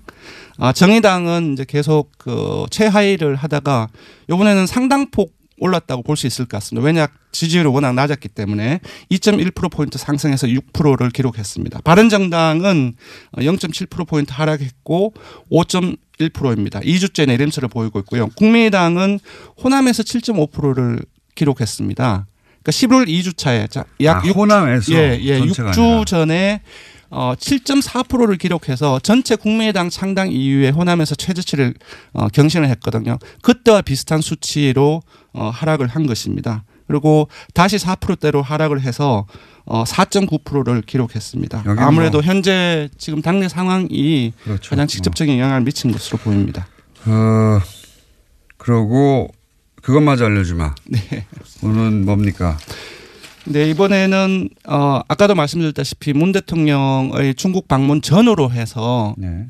정의당은 이제 계속 그 최하위를 하다가 이번에는 상당폭 올랐다고 볼 수 있을 것 같습니다. 왜냐 지지율이 워낙 낮았기 때문에 2.1%포인트 상승해서 6%를 기록했습니다. 바른정당은 0.7%포인트 하락했고 5.1%입니다. 2주째 내림세를 보이고 있고요. 국민의당은 호남에서 7.5%를 기록했습니다. 그러니까 11월 2주차에 약 호남에서 6주 전에 7.4%를 기록해서 전체 국민의당 창당 이후에 호남에서 최저치를 경신을 했거든요. 그때와 비슷한 수치로 하락을 한 것입니다. 그리고 다시 4%대로 하락을 해서 4.9%를 기록했습니다. 아무래도 현재 지금 당내 상황이 그렇죠. 가장 직접적인 영향을 미친 것으로 보입니다. 그러고 그것마저 알려주마. 네. 오늘은 뭡니까? 네, 이번에는 아까도 말씀드렸다시피 문 대통령의 중국 방문 전후로 해서 네.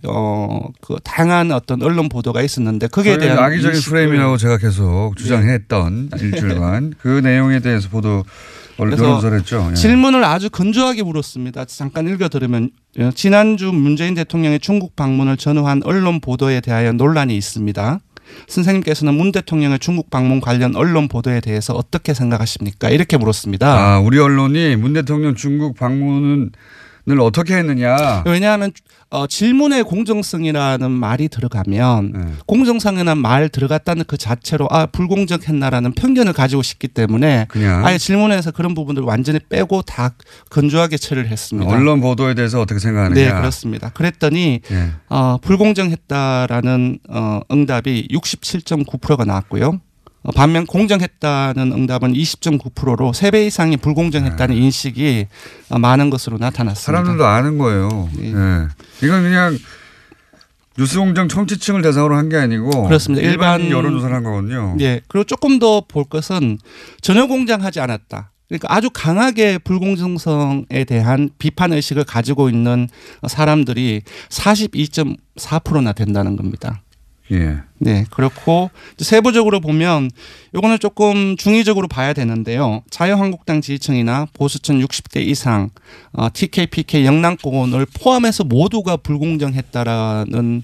그 다양한 어떤 언론 보도가 있었는데 거기에 대한 악의적인 프레임이라고 제가 계속 주장했던 일주일간 그 내용에 대해서 언론조사했죠. 예. 질문을 아주 건조하게 물었습니다. 잠깐 읽어드리면 지난주 문재인 대통령의 중국 방문을 전후한 언론 보도에 대하여 논란이 있습니다. 선생님께서는 문 대통령의 중국 방문 관련 언론 보도에 대해서 어떻게 생각하십니까? 이렇게 물었습니다. 우리 언론이 문 대통령 중국 방문을 어떻게 했느냐. 왜냐하면 질문의 공정성이라는 말이 들어가면 공정성이라는 말 들어갔다는 그 자체로 불공정했나라는 편견을 가지고 싶기 때문에 아예 질문에서 그런 부분들을 완전히 빼고 다 건조하게 처리를 했습니다. 언론 보도에 대해서 어떻게 생각하느냐. 네, 그렇습니다. 그랬더니 불공정했다라는 응답이 67.9%가 나왔고요. 반면 공정했다는 응답은 20.9%로 3배 이상이 불공정했다는 인식이 많은 것으로 나타났습니다. 사람들도 아는 거예요. 네. 이건 그냥 뉴스공장 청취층을 대상으로 한 게 아니고 그렇습니다. 일반 여론조사를 한 거거든요. 네. 그리고 조금 더 볼 것은 전혀 공정하지 않았다. 그러니까 아주 강하게 불공정성에 대한 비판 의식을 가지고 있는 사람들이 42.4%나 된다는 겁니다. 예. 네, 그렇고 세부적으로 보면 이거는 조금 중의적으로 봐야 되는데요. 자유한국당 지지층이나 보수층 60대 이상, TK, PK, 영남권을 포함해서 모두가 불공정했다라는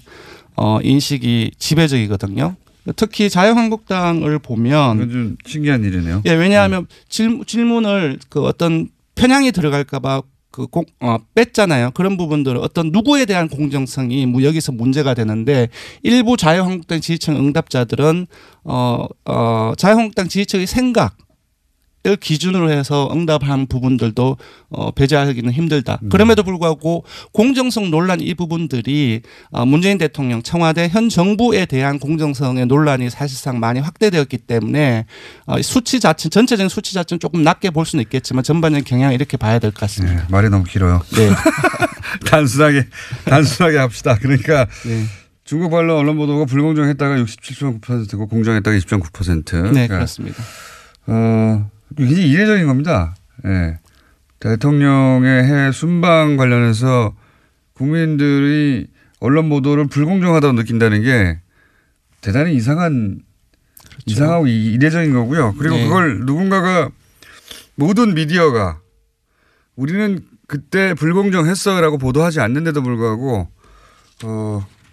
인식이 지배적이거든요. 특히 자유한국당을 보면 이건 좀 신기한 일이네요. 예, 왜냐하면 질문을 그 어떤 편향이 들어갈까 봐 뺐잖아요. 그런 부분들은 어떤 누구에 대한 공정성이 여기서 문제가 되는데 일부 자유한국당 지지층 응답자들은 자유한국당 지지층의 생각 을 기준으로 해서 응답한 부분들도 배제하기는 힘들다. 그럼에도 불구하고 공정성 논란 이 부분들이 문재인 대통령 청와대 현 정부에 대한 공정성의 논란이 사실상 많이 확대되었기 때문에 수치 자체 전체적인 수치 자체는 조금 낮게 볼 수는 있겠지만 전반적인 경향을 이렇게 봐야 될 것 같습니다. 네, 말이 너무 길어요. 네. 단순하게 합시다. 그러니까 네. 중국 관련 언론 보도가 불공정했다가 67.9%고 공정했다가 20.9%. 네, 그러니까 그렇습니다. 굉장히 이례적인 겁니다. 예. 대통령의 해외 순방 관련해서 국민들이 언론 보도를 불공정하다고 느낀다는 게 대단히 이상하고 이례적인 거고요. 그리고 네. 그걸 누군가가 모든 미디어가 우리는 그때 불공정했어라고 보도하지 않는데도 불구하고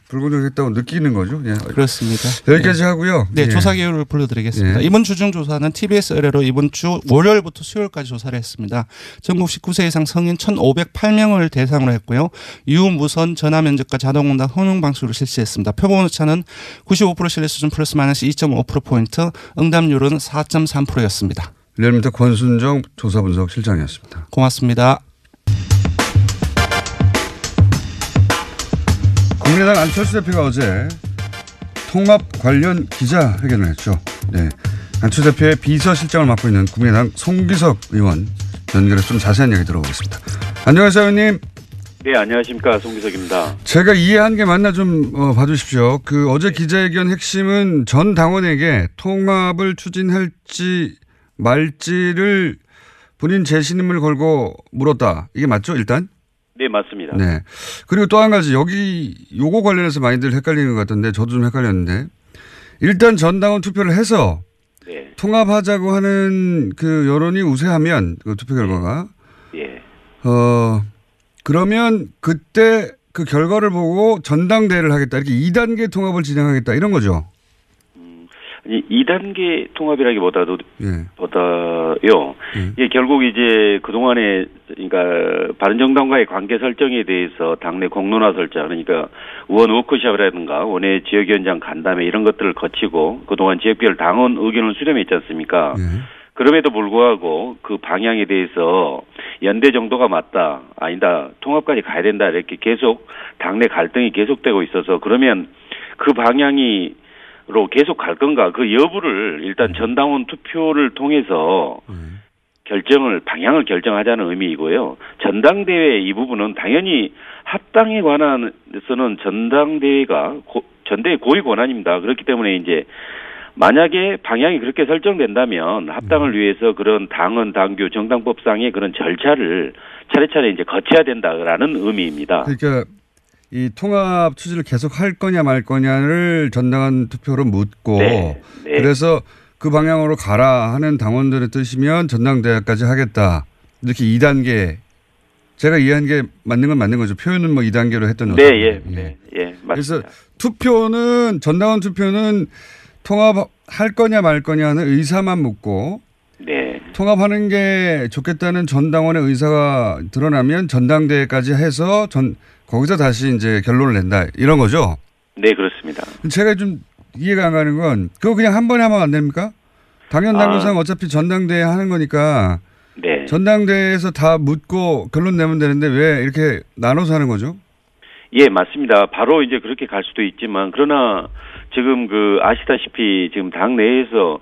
불공정했다고 느끼는 거죠. 예. 그렇습니다. 여기까지 네. 하고요. 네, 예. 조사 개요를 불러드리겠습니다. 예. 이번 주중 조사는 TBS 의뢰로 이번 주 월요일부터 수요일까지 조사를 했습니다. 전국 19세 이상 성인 1,508명을 대상으로 했고요. 유무선 전화면접과 자동응답 혼용 방식으로 실시했습니다. 표본 오차는 95% 신뢰 수준 플러스 마이너스 2.5%포인트, 응답률은 4.3%였습니다. 리얼미터 권순정 조사분석 실장이었습니다. 고맙습니다. 국민의당 안철수 대표가 어제 통합 관련 기자회견을 했죠. 네. 안철수 대표의 비서실장을 맡고 있는 국민의당 송기석 의원 연결해서 좀 자세한 이야기 들어보겠습니다. 안녕하세요, 의원님. 네, 안녕하십니까. 송기석입니다. 제가 이해한 게 맞나 좀 봐주십시오. 어제 기자회견 핵심은 전 당원에게 통합을 추진할지 말지를 본인 재신임을 걸고 물었다. 이게 맞죠, 일단? 네, 맞습니다. 네. 그리고 또 한 가지 요거 관련해서 많이들 헷갈리는 것 같던데 저도 좀 헷갈렸는데 일단 전당원 투표를 해서 네. 통합하자고 하는 그 여론이 우세하면 그 투표 결과가 예. 그러면 그때 그 결과를 보고 전당대회를 하겠다 이렇게 2단계 통합을 진행하겠다 이런 거죠. 2단계 통합이라기보다요. 이게 결국 이제 그동안에 그러니까 바른정당과의 관계 설정에 대해서 당내 공론화 설정 그러니까 의원 워크숍이라든가 원외 지역위원장 간담회 이런 것들을 거치고 그동안 지역별 당원 의견을 수렴했지 않습니까? 그럼에도 불구하고 그 방향에 대해서 연대 정도가 맞다. 아니다. 통합까지 가야 된다. 이렇게 계속 당내 갈등이 계속되고 있어서 그러면 그 방향이 로 계속 갈 건가 그 여부를 일단 전당원 투표를 통해서 방향을 결정하자는 의미이고요. 전당대회 이 부분은 당연히 합당에 관해서는 전대의 고유 권한입니다. 그렇기 때문에 이제 만약에 방향이 그렇게 설정된다면 합당을 위해서 그런 당헌, 당규, 정당법상의 그런 절차를 차례차례 이제 거쳐야 된다라는 의미입니다. 그러니까 이 통합 추진을 계속 할 거냐 말 거냐를 전당원 투표로 묻고 네. 그래서 그 방향으로 가라 하는 당원들의 뜻이면 전당대회까지 하겠다. 이렇게 2단계 제가 이해한 게 맞는 건 맞는 거죠. 표현은 뭐 2단계로 했던 거죠. 네, 맞습니다. 그래서 전당원 투표는 통합할 거냐 말 거냐 하는 의사만 묻고 네. 통합하는 게 좋겠다는 전당원의 의사가 드러나면 전당대회까지 해서 거기서 다시 이제 결론을 낸다. 이런 거죠? 네, 그렇습니다. 제가 좀 이해가 안 가는 건 그거 그냥 한 번에 하면 안 됩니까? 당연 당규상 어차피 전당대회 하는 거니까 네. 전당대회에서 다 묻고 결론 내면 되는데 왜 이렇게 나눠서 하는 거죠? 예, 맞습니다. 바로 이제 그렇게 갈 수도 있지만 그러나 지금 아시다시피 지금 당내에서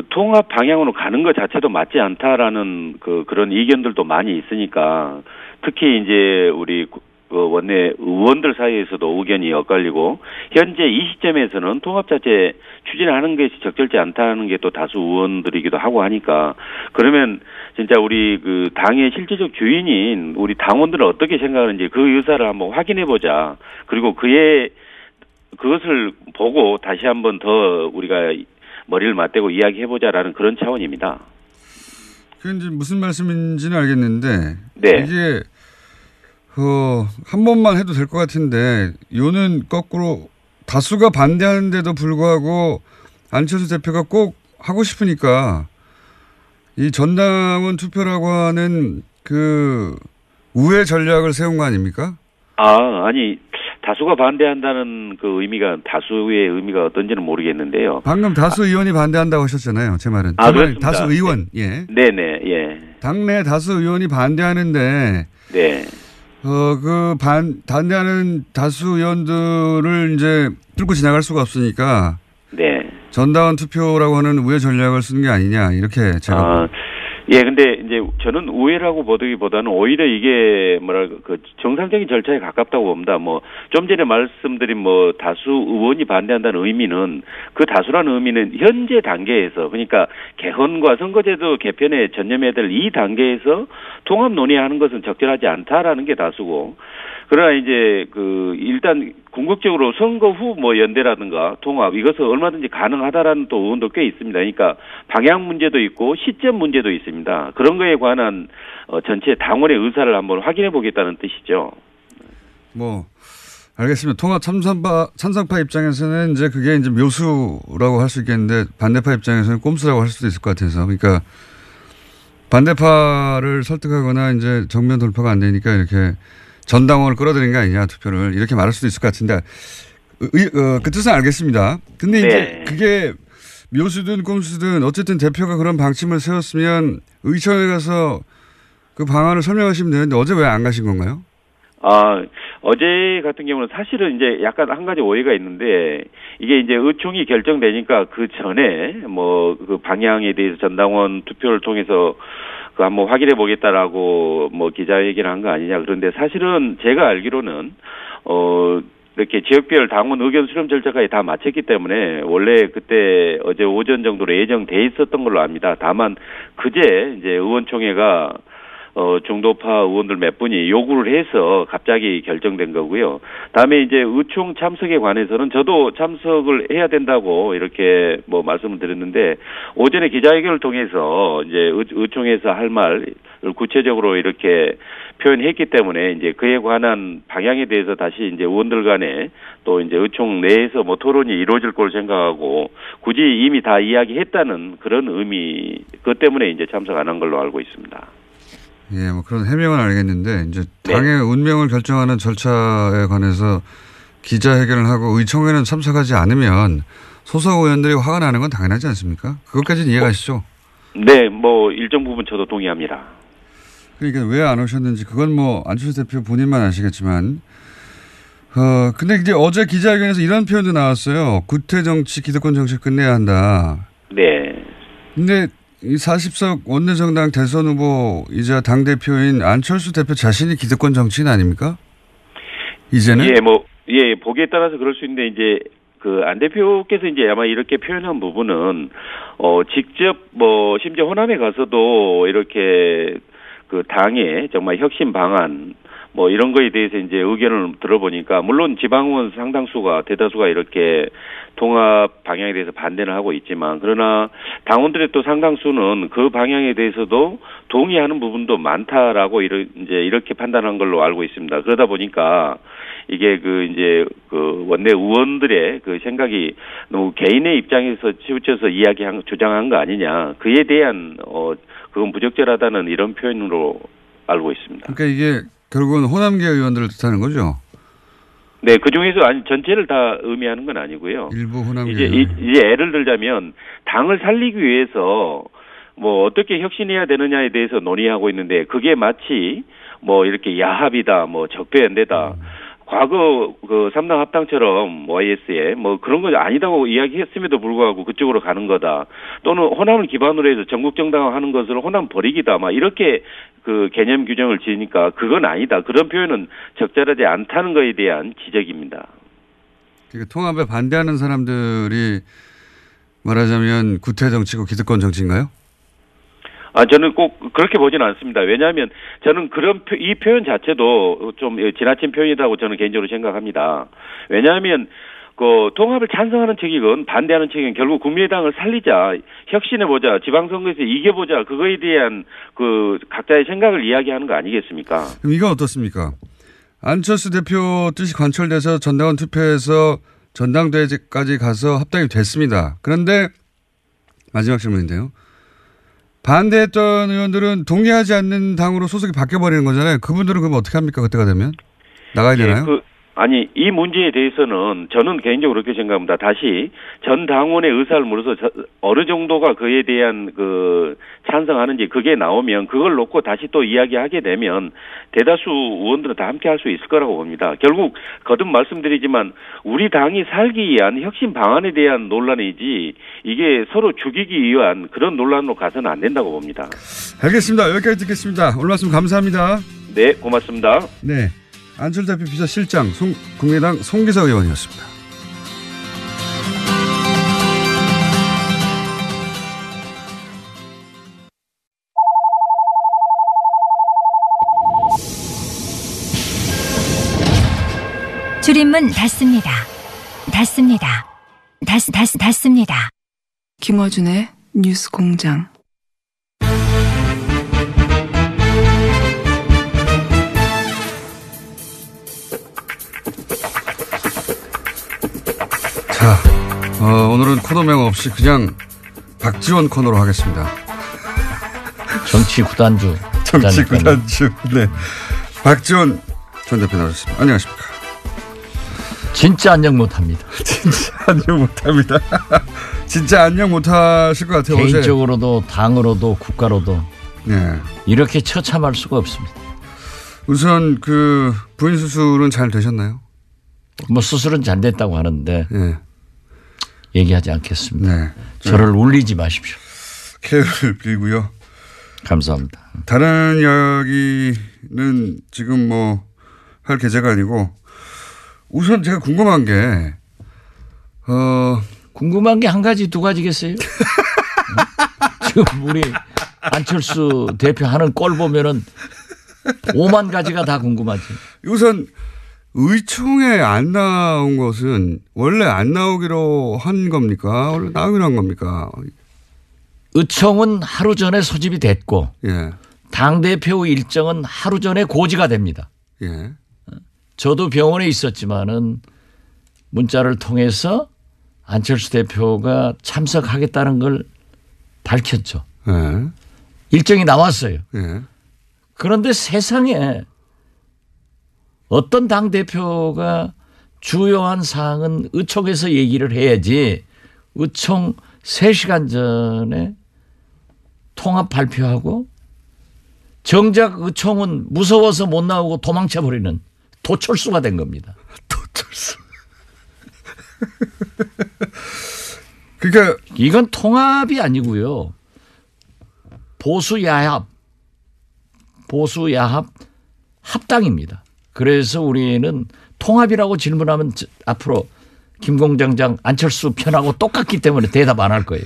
통합 방향으로 가는 것 자체도 맞지 않다라는 그런 의견들도 많이 있으니까 특히 이제 우리 원내 의원들 사이에서도 의견이 엇갈리고 현재 이 시점에서는 통합 자체 추진하는 것이 적절치 않다는 게 또 다수 의원들이기도 하고 하니까 그러면 진짜 우리 당의 실질적 주인인 우리 당원들은 어떻게 생각하는지 그 의사를 한번 확인해 보자. 그리고 그것을 보고 다시 한번 더 우리가 머리를 맞대고 이야기해 보자라는 그런 차원입니다. 그게 이제 무슨 말씀인지는 알겠는데 네. 이게 한 번만 해도 될 것 같은데 요는 거꾸로 다수가 반대하는데도 불구하고 안철수 대표가 꼭 하고 싶으니까 이 전당원 투표라고 하는 그 우회 전략을 세운 거 아닙니까? 아니 다수가 반대한다는 그 의미가 다수의 의미가 어떤지는 모르겠는데요. 방금 다수 의원이 반대한다고 하셨잖아요. 제 말은. 그렇습니다. 다수 의원. 예. 네네. 예. 당내 다수 의원이 반대하는데 네. 반대하는 다수 의원들을 이제 뚫고 지나갈 수가 없으니까 네. 전당원 투표라고 하는 우회 전략을 쓰는 게 아니냐 이렇게 제가. 예, 근데 이제 저는 우회라고 보기보다는 오히려 이게 뭐랄까 그 정상적인 절차에 가깝다고 봅니다. 뭐 좀 전에 말씀드린 뭐 다수 의원이 반대한다는 의미는 그 다수라는 의미는 현재 단계에서 그러니까 개헌과 선거제도 개편에 전념해야 될 이 단계에서 통합 논의하는 것은 적절하지 않다라는 게 다수고 그러나 이제 그 일단 궁극적으로 선거 후 뭐 연대라든가 통합 이것은 얼마든지 가능하다라는 또 의원도 꽤 있습니다. 그러니까 방향 문제도 있고 시점 문제도 있습니다. 그런 거에 관한 전체 당원의 의사를 한번 확인해 보겠다는 뜻이죠. 뭐 알겠습니다. 통합 찬성파 입장에서는 이제 그게 이제 묘수라고 할 수 있겠는데 반대파 입장에서는 꼼수라고 할 수도 있을 것 같아서 그러니까 반대파를 설득하거나 이제 정면 돌파가 안 되니까 이렇게 전당원을 끌어들인 게 아니냐 투표를 이렇게 말할 수도 있을 것 같은데 그 뜻은 알겠습니다. 근데 네. 이제 그게 묘수든 꼼수든 어쨌든 대표가 그런 방침을 세웠으면 의총에 가서 그 방안을 설명하시면 되는데 어제 왜 안 가신 건가요? 어제 같은 경우는 사실은 이제 약간 한 가지 오해가 있는데 이게 이제 의총이 결정되니까 그 전에 뭐 그 방향에 대해서 전당원 투표를 통해서 그 한번 확인해 보겠다라고 뭐 기자회견을 한 거 아니냐. 그런데 사실은 제가 알기로는 이렇게 지역별 당원 의견 수렴 절차까지 다 마쳤기 때문에 원래 그때 어제 오전 정도로 예정돼 있었던 걸로 압니다. 다만 그제 이제 의원총회가 중도파 의원들 몇 분이 요구를 해서 갑자기 결정된 거고요. 다음에 이제 의총 참석에 관해서는 저도 참석을 해야 된다고 이렇게 뭐 말씀을 드렸는데 오전에 기자회견을 통해서 이제 의총에서 할 말을 구체적으로 이렇게 표현했기 때문에 이제 그에 관한 방향에 대해서 다시 이제 의원들 간에 또 이제 의총 내에서 뭐 토론이 이루어질 걸 생각하고 굳이 이미 다 이야기했다는 그런 의미 그 때문에 이제 참석 안 한 걸로 알고 있습니다. 예, 뭐 그런 해명은 알겠는데 이제 네. 당의 운명을 결정하는 절차에 관해서 기자회견을 하고 의총에는 참석하지 않으면 소속 의원들이 화가 나는 건 당연하지 않습니까? 그것까지는 이해가시죠? 네, 뭐 일정 부분 저도 동의합니다. 그러니까 왜 안 오셨는지 그건 뭐 안철수 대표 본인만 아시겠지만 근데 이제 어제 기자회견에서 이런 표현도 나왔어요. 구태 정치, 기득권 정치 끝내야 한다. 네. 근데 이 40석 원내정당 대선 후보이자 당대표인 안철수 대표 자신이 기득권 정치인 아닙니까? 이제는? 예, 보기에 따라서 그럴 수 있는데 이제 그 안 대표께서 이제 아마 이렇게 표현한 부분은 직접 뭐 심지어 호남에 가서도 이렇게 그 당의 정말 혁신 방안 뭐 이런 거에 대해서 이제 의견을 들어보니까 물론 지방의원 상당수가 대다수가 이렇게 통합 방향에 대해서 반대를 하고 있지만 그러나 당원들의 또 상당수는 그 방향에 대해서도 동의하는 부분도 많다라고 이제 이렇게 판단한 걸로 알고 있습니다. 그러다 보니까 이게 그 이제 그 원내 의원들의 그 생각이 너무 개인의 입장에서 치우쳐서 주장한 거 아니냐. 그에 대한 그건 부적절하다는 이런 표현으로 알고 있습니다. 그러니까 이게 결국은 호남계 의원들을 뜻하는 거죠? 네, 그 중에서 전체를 다 의미하는 건 아니고요. 일부 호남계 이제 예를 들자면 당을 살리기 위해서 뭐 어떻게 혁신해야 되느냐에 대해서 논의하고 있는데 그게 마치 뭐 이렇게 야합이다, 뭐 적폐연대다. 과거 그 3당 합당처럼 YS에 뭐 그런 거 아니다고 이야기했음에도 불구하고 그쪽으로 가는 거다. 또는 호남을 기반으로 해서 전국 정당화하는 것을 호남 버리기다. 막 이렇게 그 개념 규정을 지으니까 그건 아니다. 그런 표현은 적절하지 않다는 거에 대한 지적입니다. 그러니까 통합에 반대하는 사람들이 말하자면 구태 정치고 기득권 정치인가요? 저는 꼭 그렇게 보지는 않습니다. 왜냐하면 저는 이 표현 자체도 좀 지나친 표현이라고 저는 개인적으로 생각합니다. 왜냐하면 그 통합을 찬성하는 측이건 반대하는 측이건 결국 국민의당을 살리자, 혁신해보자, 지방선거에서 이겨보자, 그거에 대한 그 각자의 생각을 이야기하는 거 아니겠습니까? 그럼 이건 어떻습니까? 안철수 대표 뜻이 관철돼서 전당원 투표에서 전당대회까지 가서 합당이 됐습니다. 그런데 마지막 질문인데요. 반대했던 의원들은 동의하지 않는 당으로 소속이 바뀌어버리는 거잖아요. 그분들은 그럼 어떻게 합니까? 그때가 되면? 나가야 되나요? 아니, 이 문제에 대해서는 저는 개인적으로 그렇게 생각합니다. 다시 전 당원의 의사를 물어서 어느 정도가 그에 대한 찬성하는지 그게 나오면 그걸 놓고 다시 또 이야기하게 되면 대다수 의원들은 다 함께 할 수 있을 거라고 봅니다. 결국 거듭 말씀드리지만 우리 당이 살기 위한 혁신 방안에 대한 논란이지 이게 서로 죽이기 위한 그런 논란으로 가서는 안 된다고 봅니다. 알겠습니다. 여기까지 듣겠습니다. 오늘 말씀 감사합니다. 네, 고맙습니다. 네. 안철수 대표 비서실장 국민의당 송기석 의원이었습니다. 줄임문 닫습니다. 닫습니다. 김어준의 뉴스 공장. 자, 오늘은 코너명 없이 그냥 박지원 코너로 하겠습니다. 정치 구단주. 네. 박지원 전 대표 나오셨습니다. 안녕하십니까. 진짜 안녕 못합니다. 진짜 안녕 못하실 것 같아요. 개인적으로도 당으로도 국가로도 네. 이렇게 처참할 수가 없습니다. 우선 부인 수술은 잘 되셨나요? 뭐 수술은 잘 됐다고 하는데 네. 얘기하지 않겠습니다. 네. 저를 울리지 마십시오. 쾌유를 빌고요. 감사합니다. 다른 이야기는 지금 할 계제가 아니고 우선 제가 궁금한 게 궁금한 게 한 가지 두 가지겠어요? 지금 우리 안철수 대표 하는 꼴 보면은 5만 가지가 다 궁금하지. 우선 의총에 안 나온 것은 원래 안 나오기로 한 겁니까? 원래 나오기로 한 겁니까? 의총은 하루 전에 소집이 됐고 예. 당대표 일정은 하루 전에 고지가 됩니다. 예. 저도 병원에 있었지만은 문자를 통해서 안철수 대표가 참석하겠다는 걸 밝혔죠. 예. 일정이 나왔어요. 예. 그런데 세상에 어떤 당대표가 주요한 사항은 의총에서 얘기를 해야지 의총 3시간 전에 통합 발표하고 정작 의총은 무서워서 못 나오고 도망쳐버리는 도철수가 된 겁니다. 도철수. 그러니까 이건 통합이 아니고요. 보수야합 합당입니다. 그래서 우리는 통합이라고 질문하면 앞으로 김공장장 안철수 편하고 똑같기 때문에 대답 안 할 거예요.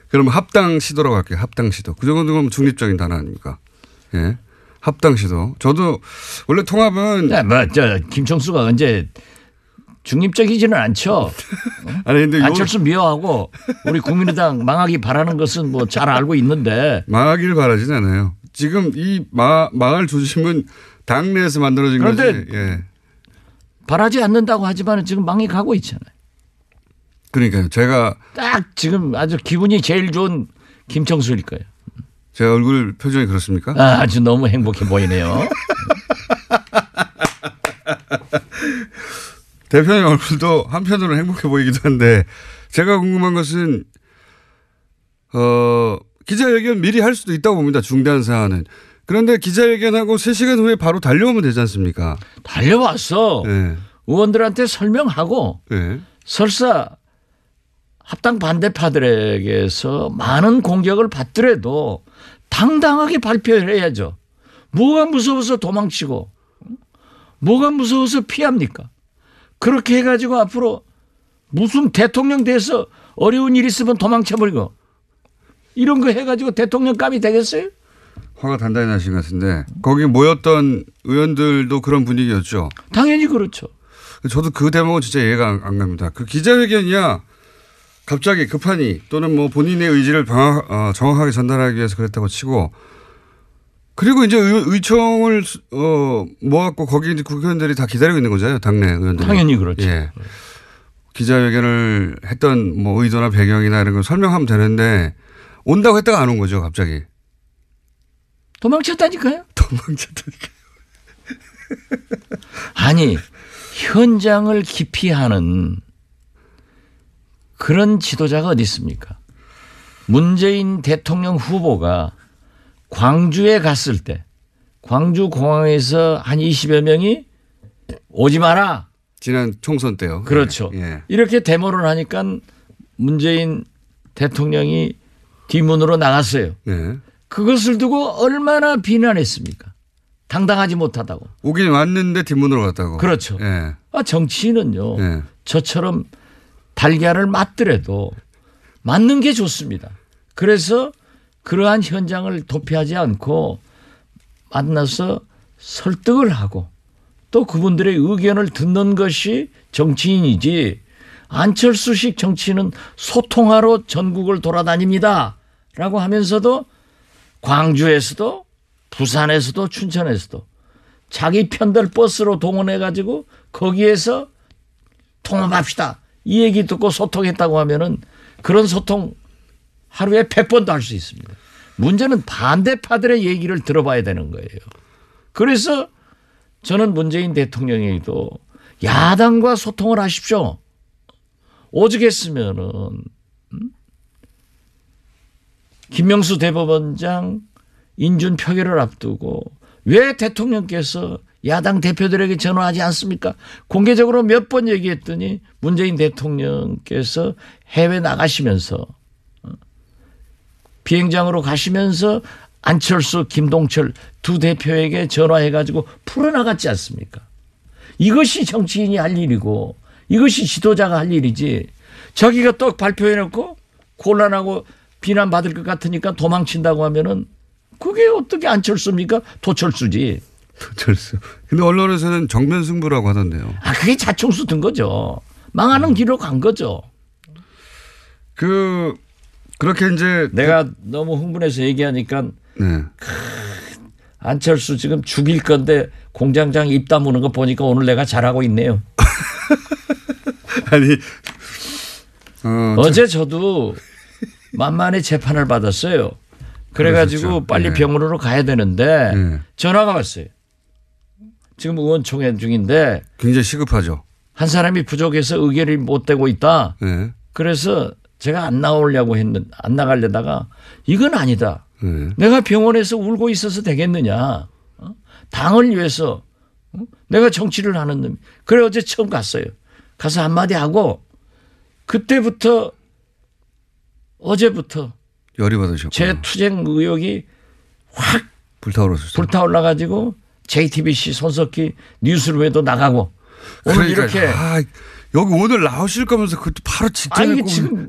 그럼 합당 시도라고 할게요. 합당 시도. 그 정도면 중립적인 단어 아닙니까? 예. 합당 시도. 저도 원래 통합은 김총수가 언제 중립적이지는 않죠. 아니 근데 안철수 미워하고 우리 국민의당 망하기 바라는 것은 뭐 잘 알고 있는데 망하기를 바라진 않아요. 지금 이 망할 조짐은 당내에서 만들어진 거지. 예. 바라지 않는다고 하지만 지금 망해 가고 있잖아요. 그러니까요. 제가 딱 지금 아주 기분이 제일 좋은 김총수일 거예요. 제 얼굴 표정이 그렇습니까? 아주 너무 행복해 보이네요. 대표님 얼굴도 한편으로는 행복해 보이기도 한데 제가 궁금한 것은 기자회견 미리 할 수도 있다고 봅니다. 중대한 사안은. 그런데 기자회견하고 3시간 후에 바로 달려오면 되지 않습니까? 달려왔어. 네. 의원들한테 설명하고 네. 설사 합당 반대파들에게서 많은 공격을 받더라도 당당하게 발표를 해야죠. 뭐가 무서워서 도망치고 뭐가 무서워서 피합니까? 그렇게 해가지고 앞으로 무슨 대통령 돼서 어려운 일 있으면 도망쳐버리고 이런 거 해가지고 대통령감이 되겠어요? 화가 단단히 나신 것 같은데 거기 모였던 의원들도 그런 분위기였죠? 당연히 그렇죠. 저도 그 대목은 진짜 이해가 안 갑니다. 그 기자회견이야 갑자기 급하니 또는 뭐 본인의 의지를 정확하게 전달하기 위해서 그랬다고 치고 그리고 이제 의총을 모았고 거기 이제 국회의원들이 다 기다리고 있는 거잖아요. 당내 의원들이. 당연히 그렇죠. 예. 기자회견을 했던 뭐 의도나 배경이나 이런 걸 설명하면 되는데 온다고 했다가 안 온 거죠, 갑자기. 도망쳤다니까요. 도망쳤다니까. 아니 현장을 기피하는 그런 지도자가 어디 있습니까? 문재인 대통령 후보가 광주에 갔을 때 광주 공항에서 한 20여 명이 오지 마라. 지난 총선 때요. 그렇죠. 예. 이렇게 데모를 하니까 문재인 대통령이 뒷문으로 나갔어요. 예. 그것을 두고 얼마나 비난했습니까? 당당하지 못하다고. 오긴 왔는데 뒷문으로 갔다고. 그렇죠. 예. 정치인은요. 예. 저처럼 달걀을 맞더라도 맞는 게 좋습니다. 그래서 그러한 현장을 도피하지 않고 만나서 설득을 하고 또 그분들의 의견을 듣는 것이 정치인이지 안철수식 정치인은 소통하러 전국을 돌아다닙니다. 라고 하면서도 광주에서도 부산에서도 춘천에서도 자기 편들 버스로 동원해 가지고 거기에서 통합합시다. 이 얘기 듣고 소통했다고 하면은 그런 소통 하루에 100번도 할 수 있습니다. 문제는 반대파들의 얘기를 들어봐야 되는 거예요. 그래서 저는 문재인 대통령에게도 야당과 소통을 하십시오. 오죽했으면은 김명수 대법원장 인준 표결을 앞두고 왜 대통령께서 야당 대표들에게 전화하지 않습니까? 공개적으로 몇 번 얘기했더니 문재인 대통령께서 해외 나가시면서 비행장으로 가시면서 안철수, 김동철 두 대표에게 전화해가지고 풀어나갔지 않습니까? 이것이 정치인이 할 일이고 이것이 지도자가 할 일이지 자기가 또 발표해놓고 곤란하고 비난받을 것 같으니까 도망친다고 하면은 그게 어떻게 안철수입니까? 도철수지. 도철수. 근데 언론에서는 정면 승부라고 하던데요. 그게 자충수 든 거죠. 망하는 길로 간 거죠. 그렇게 이제 내가 너무 흥분해서 얘기하니까 네. 안철수 지금 죽일 건데 공장장 입 다무는 거 보니까 오늘 내가 잘하고 있네요. 아니 어제 저도 만만히 재판을 받았어요. 그래가지고 그러셨죠. 빨리 네. 병원으로 가야 되는데 네. 전화가 왔어요. 지금 의원총회 중인데 굉장히 시급하죠. 한 사람이 부족해서 의결이 못 되고 있다. 네. 그래서 제가 안 나오려고 했는데 안 나가려다가 이건 아니다. 네. 내가 병원에서 울고 있어서 되겠느냐. 당을 위해서 내가 정치를 하는 놈. 그래 어제 처음 갔어요. 가서 한마디 하고 그때부터 어제부터 열이 받으셨고 제 투쟁 의욕이 확 불타올라 가지고 JTBC 손석희 뉴스룸에도 나가고 오늘 그러니까, 이렇게 여기 오늘 나오실 거면서 그 바로 직전에 아니 지금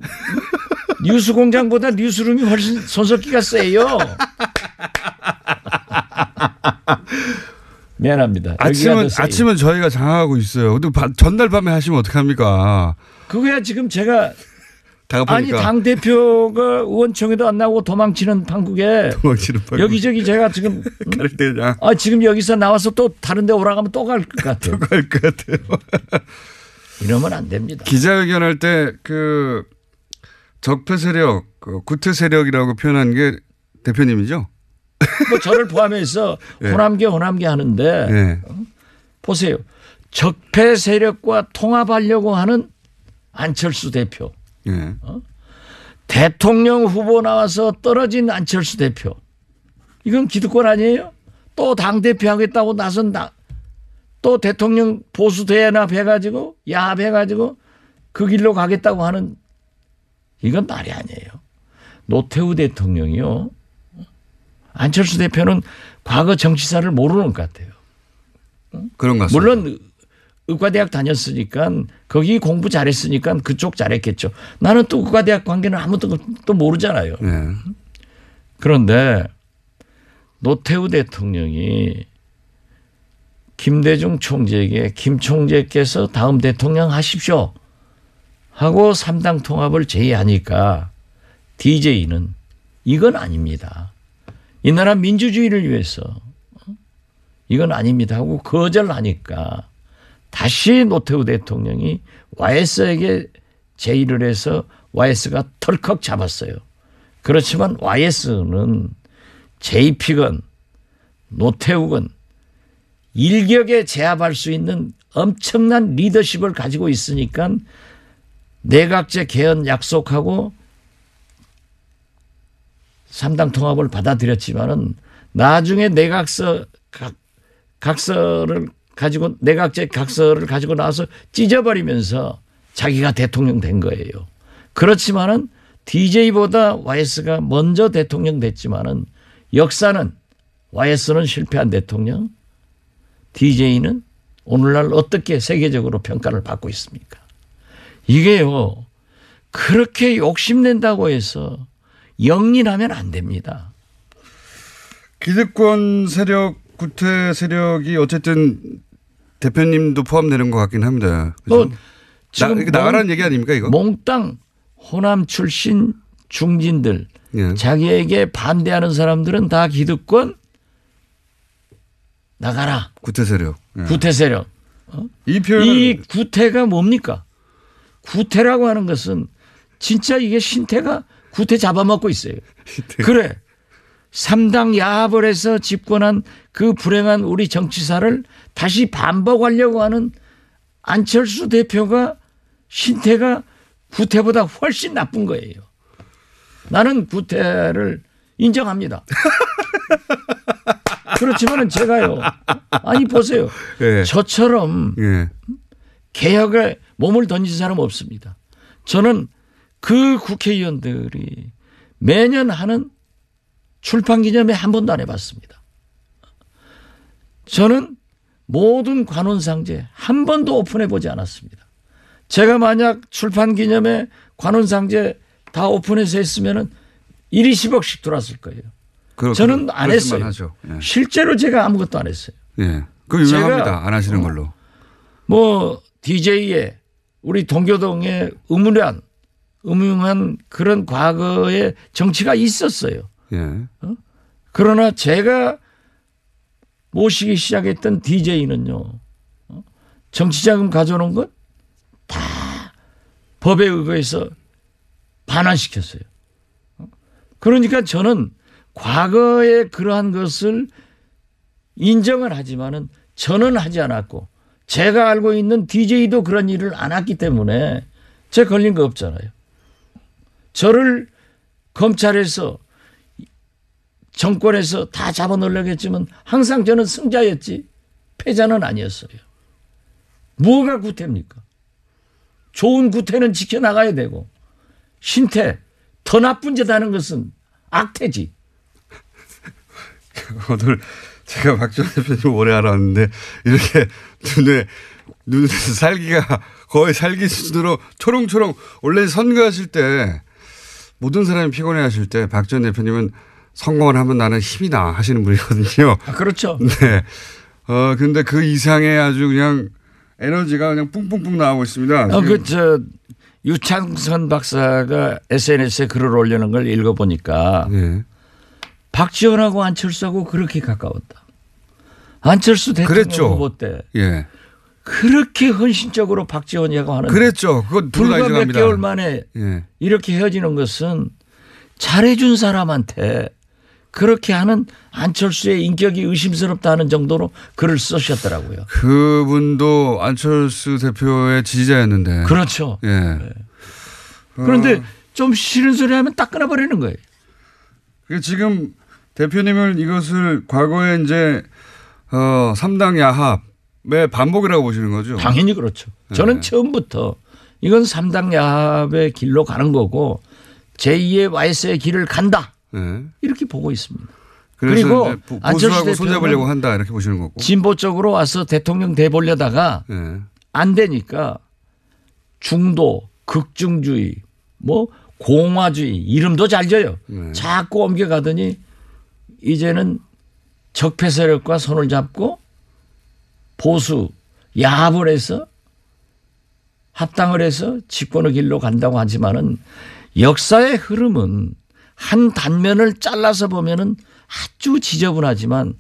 뉴스공장보다 뉴스룸이 훨씬 손석희가 세요. 미안합니다. 아침은 저희가 장악하고 있어요. 근데 전날 밤에 하시면 어떡합니까? 그거야 지금 제가 다급하니까. 아니 당 대표가 의원총회도 안 나오고 도망치는 판국에 여기저기 제가 지금 가릴 때냐? 지금 여기서 나와서 또 다른데 오라가면 또 갈 것 같아요. 또 갈 것 같아요. 이러면 안 됩니다. 기자회견할 때 적폐 세력, 구태 세력이라고 표현한 게 대표님이죠? 뭐 저를 포함해서 네. 호남계 하는데 네. 보세요. 적폐 세력과 통합하려고 하는 안철수 대표. 네. 대통령 후보 나와서 떨어진 안철수 대표. 이건 기득권 아니에요? 또 당대표 하겠다고 나선 또 대통령 보수 대연합 해가지고 야합해가지고 그 길로 가겠다고 하는 이건 말이 아니에요. 노태우 대통령이요. 안철수 대표는 과거 정치사를 모르는 것 같아요. 그런 것 같습니다. 물론 의과대학 다녔으니까 거기 공부 잘했으니까 그쪽 잘했겠죠. 나는 또 의과대학 관계는 아무것도 또 모르잖아요. 네. 그런데 노태우 대통령이 김대중 총재에게 김 총재께서 다음 대통령 하십시오 하고 3당 통합을 제의하니까 DJ는 이건 아닙니다. 이 나라 민주주의를 위해서 이건 아닙니다 하고 거절하니까 다시 노태우 대통령이 YS에게 제의를 해서 YS가 털컥 잡았어요. 그렇지만 YS는 JP건 노태우건 일격에 제압할 수 있는 엄청난 리더십을 가지고 있으니까 내각제 개헌 약속하고 3당 통합을 받아들였지만은 나중에 각서를 가지고 내각제 각서를 가지고 나와서 찢어버리면서 자기가 대통령 된 거예요. 그렇지만은 DJ보다 YS가 먼저 대통령 됐지만은 역사는 YS는 실패한 대통령, DJ는 오늘날 어떻게 세계적으로 평가를 받고 있습니까? 이게요. 그렇게 욕심낸다고 해서 영린하면 안 됩니다. 기득권 세력, 구태 세력이 어쨌든 대표님도 포함되는 것 같긴 합니다. 지금 나가라는 얘기 아닙니까 이거? 몽땅 호남 출신 중진들 예. 자기에게 반대하는 사람들은 다 기득권 나가라. 구태 세력. 예. 구태 세력. 이 구태가 뭡니까? 구태라고 하는 것은 진짜 이게 신태가 구태 잡아먹고 있어요. 그래. 3당 야합을 해서 집권한 그 불행한 우리 정치사를 다시 반복하려고 하는 안철수 대표가 신태가 구태보다 훨씬 나쁜 거예요. 나는 구태를 인정합니다. 그렇지만은 제가요. 아니 보세요. 예. 저처럼 예. 개혁에 몸을 던진 사람 없습니다. 저는 그 국회의원들이 매년 하는 출판기념회 한 번도 안 해봤습니다. 저는 모든 관훈상제 한 번도 오픈해보지 않았습니다. 제가 만약 출판기념회 관훈상제 다 오픈해서 했으면 1위 10억씩 들어왔을 거예요. 저는 안 했어요. 예. 실제로 제가 아무것도 안 했어요. 예. 그거 유명합니다. 안 하시는 걸로. 뭐 DJ에 우리 동교동에 음흉한 그런 과거의 정치가 있었어요. 예. 그러나 제가 모시기 시작했던 DJ는요. 정치자금 가져오는 것 다 법에 의거해서 반환시켰어요. 그러니까 저는 과거에 그러한 것을 인정을 하지만은 저는 하지 않았고 제가 알고 있는 DJ도 그런 일을 안 했기 때문에 제 걸린 거 없잖아요. 저를 검찰에서 정권에서 다 잡아놓으려고 했지만 항상 저는 승자였지 패자는 아니었어요. 뭐가 구태입니까? 좋은 구태는 지켜나가야 되고 신태 더 나쁜 짓 하는 것은 악태지. 오늘 제가 박지원 대표님 오래 알았는데 이렇게 눈에 살기가 거의 살기 수준으로 초롱초롱 원래 선거하실 때 모든 사람이 피곤해하실 때 박지원 대표님은 선거만 하면 나는 힘이 나 하시는 분이거든요. 아, 그렇죠. 네. 근데 그 이상의 아주 그냥 에너지가 그냥 뿡뿡뿡 나오고 있습니다. 유창선 박사가 SNS에 글을 올리는 걸 읽어보니까 네. 박지원하고 안철수하고 그렇게 가까웠다. 안철수 대통령 그랬죠. 후보 때 예. 그렇게 헌신적으로 박지원이라고 하는데 그랬죠. 그건 불과 몇 개월 만에 예. 이렇게 헤어지는 것은 잘해준 사람한테 그렇게 하는 안철수의 인격이 의심스럽다 하는 정도로 글을 쓰셨더라고요. 그분도 안철수 대표의 지지자였는데. 그렇죠. 예. 네. 그런데 좀 싫은 소리 하면 딱 끊어버리는 거예요. 지금 대표님은 이것을 과거에 이제 3당 야합의 반복이라고 보시는 거죠? 당연히 그렇죠. 저는 처음부터 이건 3당 야합의 길로 가는 거고 제2의 YS의 길을 간다. 네. 이렇게 보고 있습니다. 그리고 안철수 보수하고 손잡으려고 한다 이렇게 보시는 거고. 진보 쪽으로 와서 대통령 돼 보려다가 네. 안 되니까 중도, 극중주의, 뭐 공화주의 이름도 잘 져요. 네. 자꾸 옮겨가더니 이제는 적폐 세력과 손을 잡고 보수 야합을 해서 합당을 해서 집권의 길로 간다고 하지만은 역사의 흐름은 한 단면을 잘라서 보면은 아주 지저분하지만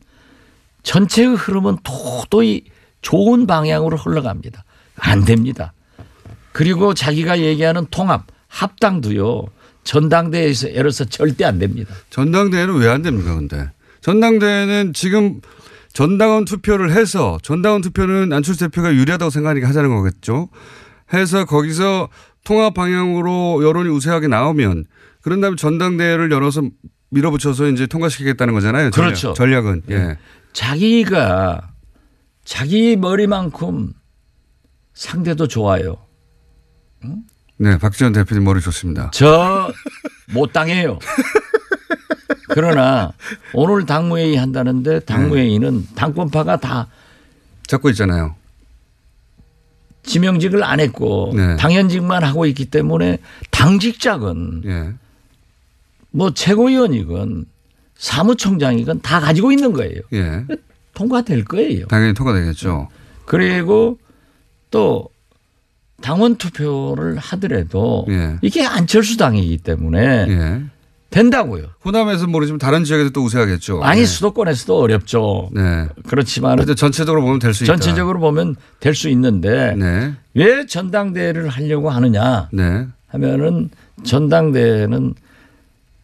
전체의 흐름은 도저히 좋은 방향으로 흘러갑니다. 안 됩니다. 그리고 자기가 얘기하는 통합, 합당도요. 전당대회에서 절대 안 됩니다. 전당대회는 왜 안 됩니까 근데? 전당대회는 지금 전당원 투표를 해서 전당원 투표는 안철수 대표가 유리하다고 생각하니까 하자는 거겠죠. 해서 거기서 통합 방향으로 여론이 우세하게 나오면 그런 다음에 전당대회를 열어서 밀어붙여서 이제 통과시키겠다는 거잖아요. 그렇죠. 전략은. 예. 자기가 자기 머리만큼 상대도 좋아요. 네, 박지원 대표님 머리 좋습니다. 저 못 당해요. 그러나 오늘 당무회의 한다는데 당무회의는 당권파가 다 잡고 있잖아요. 지명직을 안 했고 네. 당연직만 하고 있기 때문에 당직자건 예. 뭐 최고위원이건 사무총장이건 다 가지고 있는 거예요. 예. 통과될 거예요. 당연히 통과되겠죠. 그리고 또 당원 투표를 하더라도 예. 이게 안철수 당이기 때문에 예. 된다고요. 호남에서 모르지만 다른 지역에서 또 우세하겠죠. 아니 네. 수도권에서도 어렵죠. 네. 그렇지만 그래도 전체적으로 보면 될 수 있다. 전체적으로 보면 될 수 있는데 네. 왜 전당대회를 하려고 하느냐 네. 하면은 전당대회는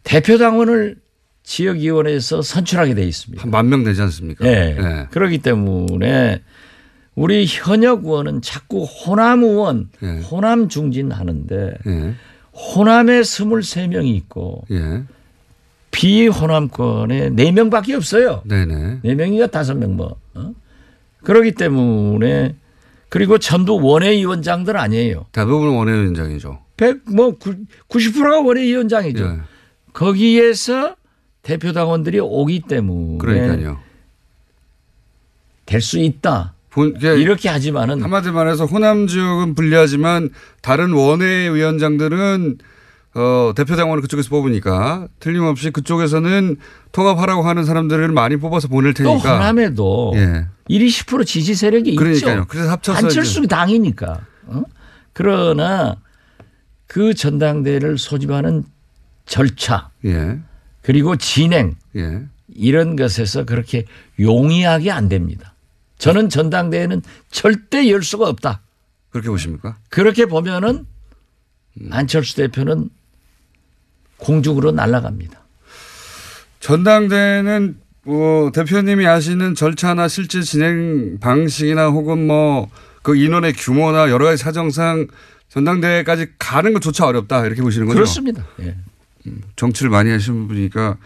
대표당원을 지역위원회에서 선출하게 돼 있습니다. 한 10,000명 되지 않습니까? 네. 네. 그렇기 때문에 우리 현역 의원은 자꾸 호남 의원, 네. 호남 중진하는데 예. 호남에 23명이 있고 예. 비호남권에 4명밖에 없어요. 네네. 4명이가 5명 뭐. 그렇기 때문에 그리고 전부 원외위원장들 아니에요. 대부분 원외위원장이죠. 90%가 원외위원장이죠. 예. 거기에서 대표당원들이 오기 때문에 그러니까요. 될 수 있다. 그러니까 이렇게 하지만은 한마디로 말해서 호남 지역은 불리하지만 다른 원외위원장들은 대표당원을 그쪽에서 뽑으니까 틀림없이 그쪽에서는 통합하라고 하는 사람들을 많이 뽑아서 보낼 또 테니까. 호남에도 예. 10% 지지 세력이 그러니까요. 있죠. 그래서 합쳐서 안철수 당이니까. 그러나 그 전당대회를 소집하는 절차 예. 그리고 진행 예. 이런 것에서 그렇게 용이하게 안 됩니다. 저는 전당대회는 절대 열 수가 없다. 그렇게 보십니까? 그렇게 보면은 안철수 대표는 공중으로 날아갑니다. 전당대회는 대표님이 아시는 절차나 실제 진행 방식이나 혹은 뭐 그 인원의 규모나 여러 가지 사정상 전당대회까지 가는 것조차 어렵다 이렇게 보시는 거죠? 그렇습니다. 예. 정치를 많이 하시는 분이니까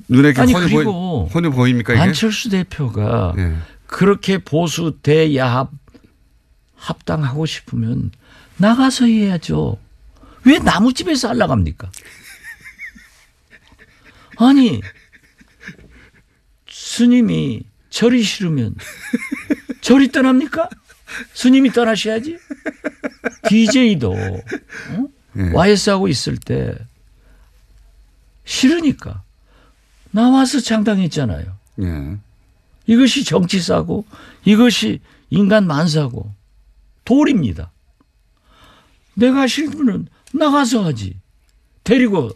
눈에 아니 훤히 그리고 보입니까 이게? 안철수 대표가 예. 그렇게 보수 대야합 합당하고 싶으면 나가서 해야죠. 왜 나무집에서 하려갑니까? 아니 스님이 절이 싫으면 절이 떠납니까? 스님이 떠나셔야지. DJ도 예. YS하고 있을 때 싫으니까 나와서 창당했잖아요. 예. 이것이 정치사고 이것이 인간 만사고 도리입니다. 내가 싫으면 나가서 하지. 데리고.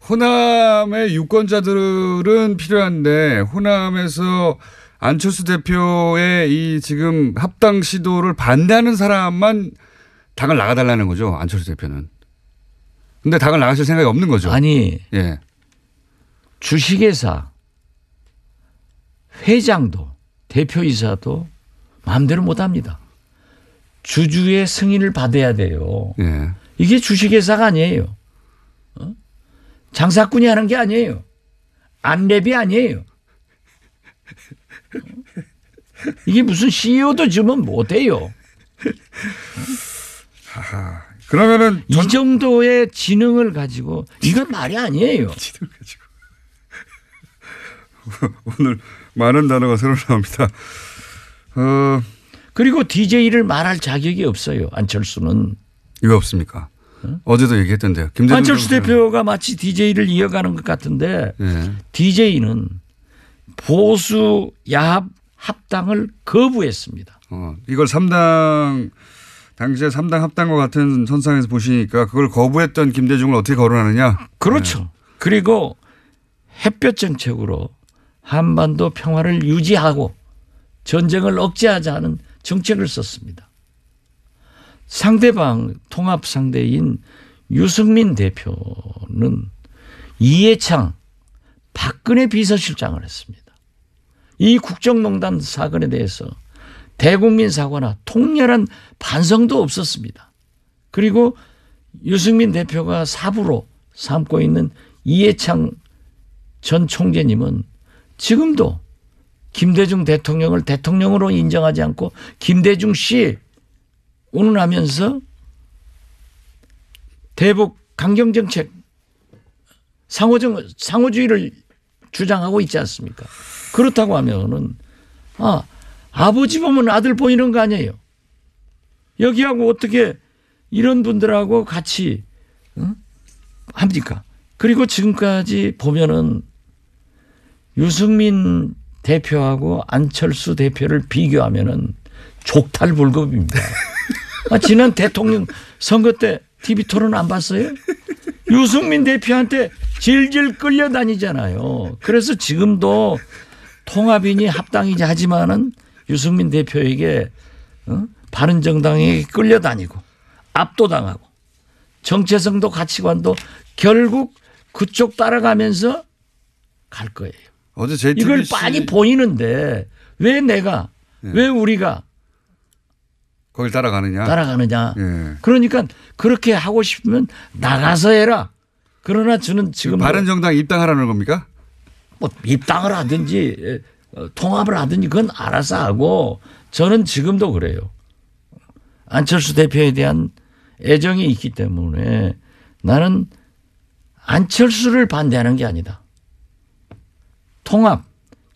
호남의 유권자들은 필요한데 호남에서 안철수 대표의 이 지금 합당 시도를 반대하는 사람만 당을 나가달라는 거죠. 안철수 대표는. 근데 당을 나가실 생각이 없는 거죠. 아니 예. 주식회사 회장도 대표이사도 마음대로 못합니다. 주주의 승인을 받아야 돼요. 예. 이게 주식회사가 아니에요. 장사꾼이 하는 게 아니에요. 안랩이 아니에요. 이게 무슨 CEO도 주면 못해요. 그러면은 이 정도의 지능을 가지고 이건 말이 아니에요. 오늘 많은 단어가 새로 나옵니다. 그리고 DJ를 말할 자격이 없어요. 안철수는. 이거 없습니까? 어제도 얘기했던데요. 안철수 대표가 마치 DJ를 이어가는 것 같은데 예. DJ는 보수 야합 합당을 거부했습니다. 이걸 3당 당시에 3당 합당과 같은 선상에서 보시니까 그걸 거부했던 김대중을 어떻게 거론하느냐. 그렇죠. 네. 그리고 햇볕 정책으로 한반도 평화를 유지하고 전쟁을 억제하자는 정책을 썼습니다. 상대방 통합 상대인 유승민 대표는 이해창 박근혜 비서실장을 했습니다. 이 국정농단 사건에 대해서 대국민 사과나 통렬한 반성도 없었습니다. 그리고 유승민 대표가 사부로 삼고 있는 이해창 전 총재님은 지금도 김대중 대통령을 대통령으로 인정하지 않고 김대중 씨 운운하면서 대북 강경정책 상호주의를 주장하고 있지 않습니까? 그렇다고 하면은 아버지 보면 아들 보이는 거 아니에요. 여기하고 어떻게 이런 분들하고 같이 합니까? 그리고 지금까지 보면은 유승민 대표하고 안철수 대표를 비교하면은 족탈불급입니다. 지난 대통령 선거 때 TV 토론 안 봤어요? 유승민 대표한테 질질 끌려다니잖아요. 그래서 지금도 통합이니 합당이지 하지만은 유승민 대표에게 바른정당에게 끌려다니고 압도당하고 정체성도 가치관도 결국 그쪽 따라가면서 갈 거예요. 어제 JTBC 이걸 빤히 보이는데 왜 내가 왜 우리가 거길 따라가느냐. 예. 그러니까 그렇게 하고 싶으면 나가서 해라. 그러나 저는 지금 바른정당 입당하라는 겁니까? 뭐 입당을 하든지 통합을 하든지 그건 알아서 하고 저는 지금도 그래요. 안철수 대표에 대한 애정이 있기 때문에 나는 안철수를 반대하는 게 아니다. 통합,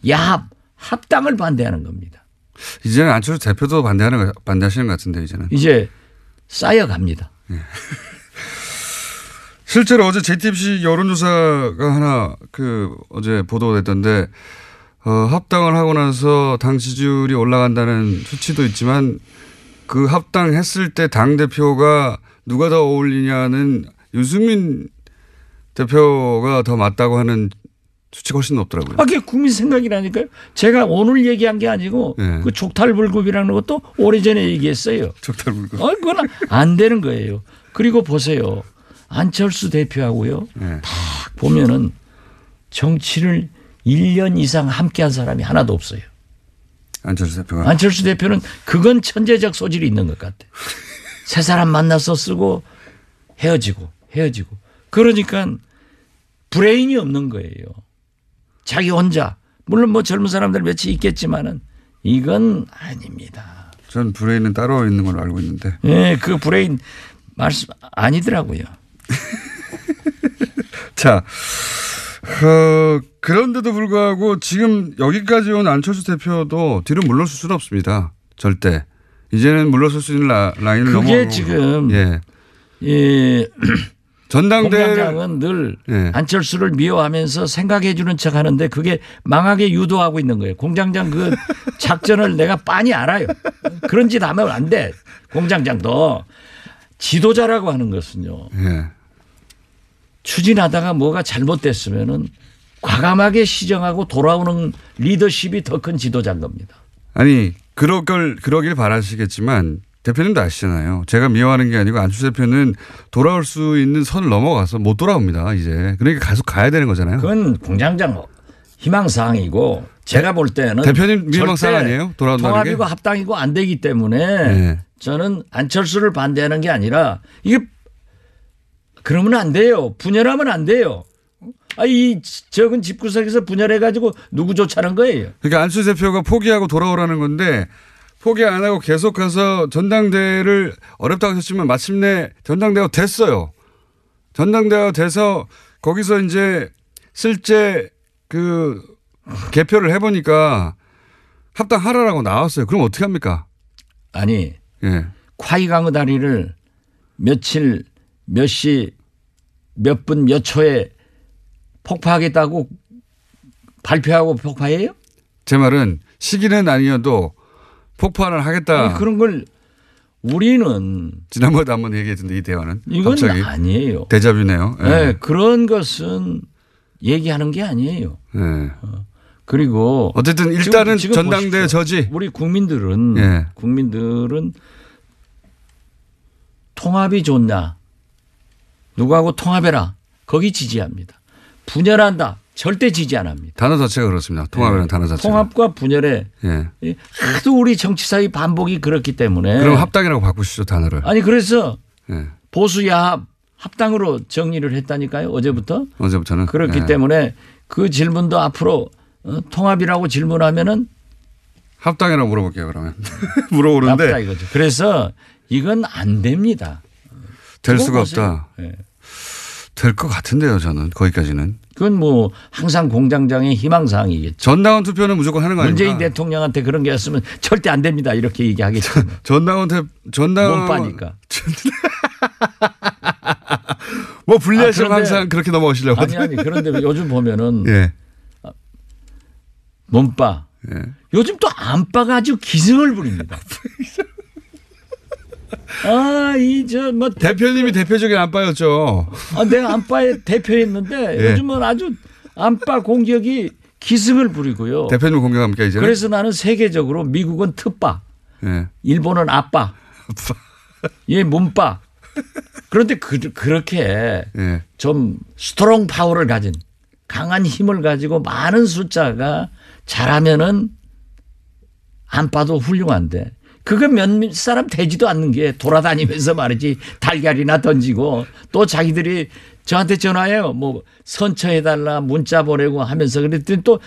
야합, 합당을 반대하는 겁니다. 이제는 안철수 대표도 반대하시는 것 같은데 이제는. 이제 쌓여갑니다. 실제로 어제 JTBC 여론조사가 하나 어제 보도됐던데 합당을 하고 나서 당 지지율이 올라간다는 수치도 있지만 그 합당했을 때 당 대표가 누가 더 어울리냐는 유승민 대표가 더 맞다고 하는 수치가 훨씬 높더라고요. 그게 국민 생각이라니까요. 제가 오늘 얘기한 게 아니고 네. 그 족탈불급이라는 것도 오래전에 얘기했어요. 족탈불급. 그건 안 되는 거예요. 그리고 보세요. 안철수 대표하고요. 네. 딱 보면은 정치를 1년 이상 함께한 사람이 하나도 없어요. 안철수 대표는 그건 천재적 소질이 있는 것 같아. 새 사람 만나서 쓰고 헤어지고. 그러니까 브레인이 없는 거예요. 자기 혼자. 물론 뭐 젊은 사람들 몇이 있겠지만은 이건 아닙니다. 전 브레인은 따로 있는 걸로 알고 있는데. 네, 그 브레인 말씀 아니더라고요. 자, 그런데도 불구하고 지금 여기까지 온 안철수 대표도 뒤로 물러설 수는 없습니다. 절대. 이제는 물러설 수 있는 라인을 넘어가고. 그게 지금 공장장은 늘 안철수를 미워하면서 생각해 주는 척 하는데 그게 망하게 유도하고 있는 거예요. 공장장 그 작전을 내가 빤히 알아요. 그런 짓 하면 안 돼. 공장장도 지도자라고 하는 것은요. 추진하다가 뭐가 잘못됐으면은 과감하게 시정하고 돌아오는 리더십이 더 큰 지도자인 겁니다. 아니 그러길 바라시겠지만 대표님도 아시잖아요. 제가 미워하는 게 아니고 안철수 대표는 돌아올 수 있는 선을 넘어가서 못 돌아옵니다. 이제. 그러니까 계속 가야 되는 거잖아요. 그건 공장장 희망사항이고 제가 볼 때는 대표님 희망사항 아니에요? 돌아온다는 게? 통합이고 합당이고 안 되기 때문에 저는 안철수를 반대하는 게 아니라 이게 그러면 안 돼요. 분열하면 안 돼요. 이 적은 집구석에서 분열해가지고 누구 쫓아는 거예요. 그러니까 안철수 대표가 포기하고 돌아오라는 건데 포기 안 하고 계속 가서 전당대회를 어렵다고 하셨지만 마침내 전당대회가 됐어요. 전당대회가 돼서 거기서 이제 실제 개표를 해보니까 합당하라라고 나왔어요. 그럼 어떻게 합니까? 아니, 콰이강의 다리를 며칠, 몇 시, 몇 분, 몇 초에 폭파하겠다고 발표하고 폭파해요? 제 말은 시기는 아니어도 폭발을 하겠다. 아니, 그런 걸 우리는 지난번에도 한번 얘기했는데 이 대화는 이건 갑자기 아니에요. 데자뷰네요. 네, 그런 것은 얘기하는 게 아니에요. 그리고 어쨌든 일단은 지금 전당대회 저지. 우리 국민들은 통합이 좋냐 누구하고 통합해라. 거기 지지합니다. 분열한다. 절대 지지 안 합니다. 단어 자체가 그렇습니다. 통합이라는 단어 자체가. 통합과 분열에 예. 하도 우리 정치사의 반복이 그렇기 때문에. 그럼 합당이라고 바꾸시죠 단어를. 아니 그래서 예. 보수 야합 합당으로 정리를 했다니까요. 어제부터. 어제부터는. 그렇기 예. 때문에 그 질문도 앞으로 통합이라고 질문하면은 합당이라고 물어볼게요 그러면. 물어보는데. 나쁘다 이거죠. 그래서 이건 안 됩니다. 될 수가 보세요. 없다. 네. 될 것 같은데요 저는 거기까지는. 그건 뭐 항상 공장장의 희망사항이겠죠. 전당원 투표는 무조건 하는 거 아닙니까? 문재인 대통령한테 그런 게 있으면 절대 안 됩니다. 이렇게 얘기하겠죠. 전당원 몸빠니까. 뭐 불리하시면 그런데 항상 그렇게 넘어가시려고. 아니 그런데 요즘 보면은 예. 몸빠. 예. 요즘 또 안빠가 아주 기승을 부립니다. 뭐 대표님이 대표적인 안빠였죠. 내가 안빠의 대표였는데 예. 요즘은 아주 안빠 공격이 기승을 부리고요. 대표님 공격합니까 이제? 그래서 나는 세계적으로 미국은 트빠, 예. 일본은 아빠, 얘 몸빠. 그런데 그렇게 예. 좀 스트롱 파워를 가진 강한 힘을 가지고 많은 숫자가 잘하면은 안빠도 훌륭한데 그거 몇 사람 되지도 않는 게 돌아다니면서 말이지 달걀이나 던지고 또 자기들이 저한테 전화해요. 뭐 선처해달라 문자 보내고 하면서 그랬더니 또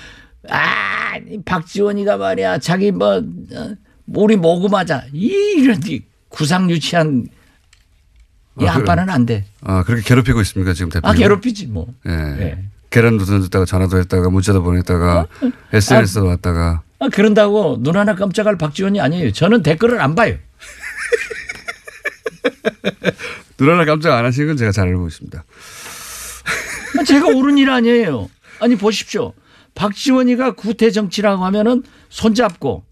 박지원이가 말이야 자기 우리 모금하자 이런 구상유치한 이 안빠는 안 돼. 그렇게 괴롭히고 있습니까 지금 대표님? 괴롭히지 뭐. 예. 네. 계란도 던졌다가 전화도 했다가 문자도 보냈다가 SNS도 왔다가. 그런다고 눈 하나 깜짝할 박지원이 아니에요. 저는 댓글을 안 봐요. 눈 하나 깜짝 안 하시는 건 제가 잘 알고 있습니다. 제가 옳은 일 아니에요. 아니 보십시오. 박지원이가 구태 정치라고 하면은 손잡고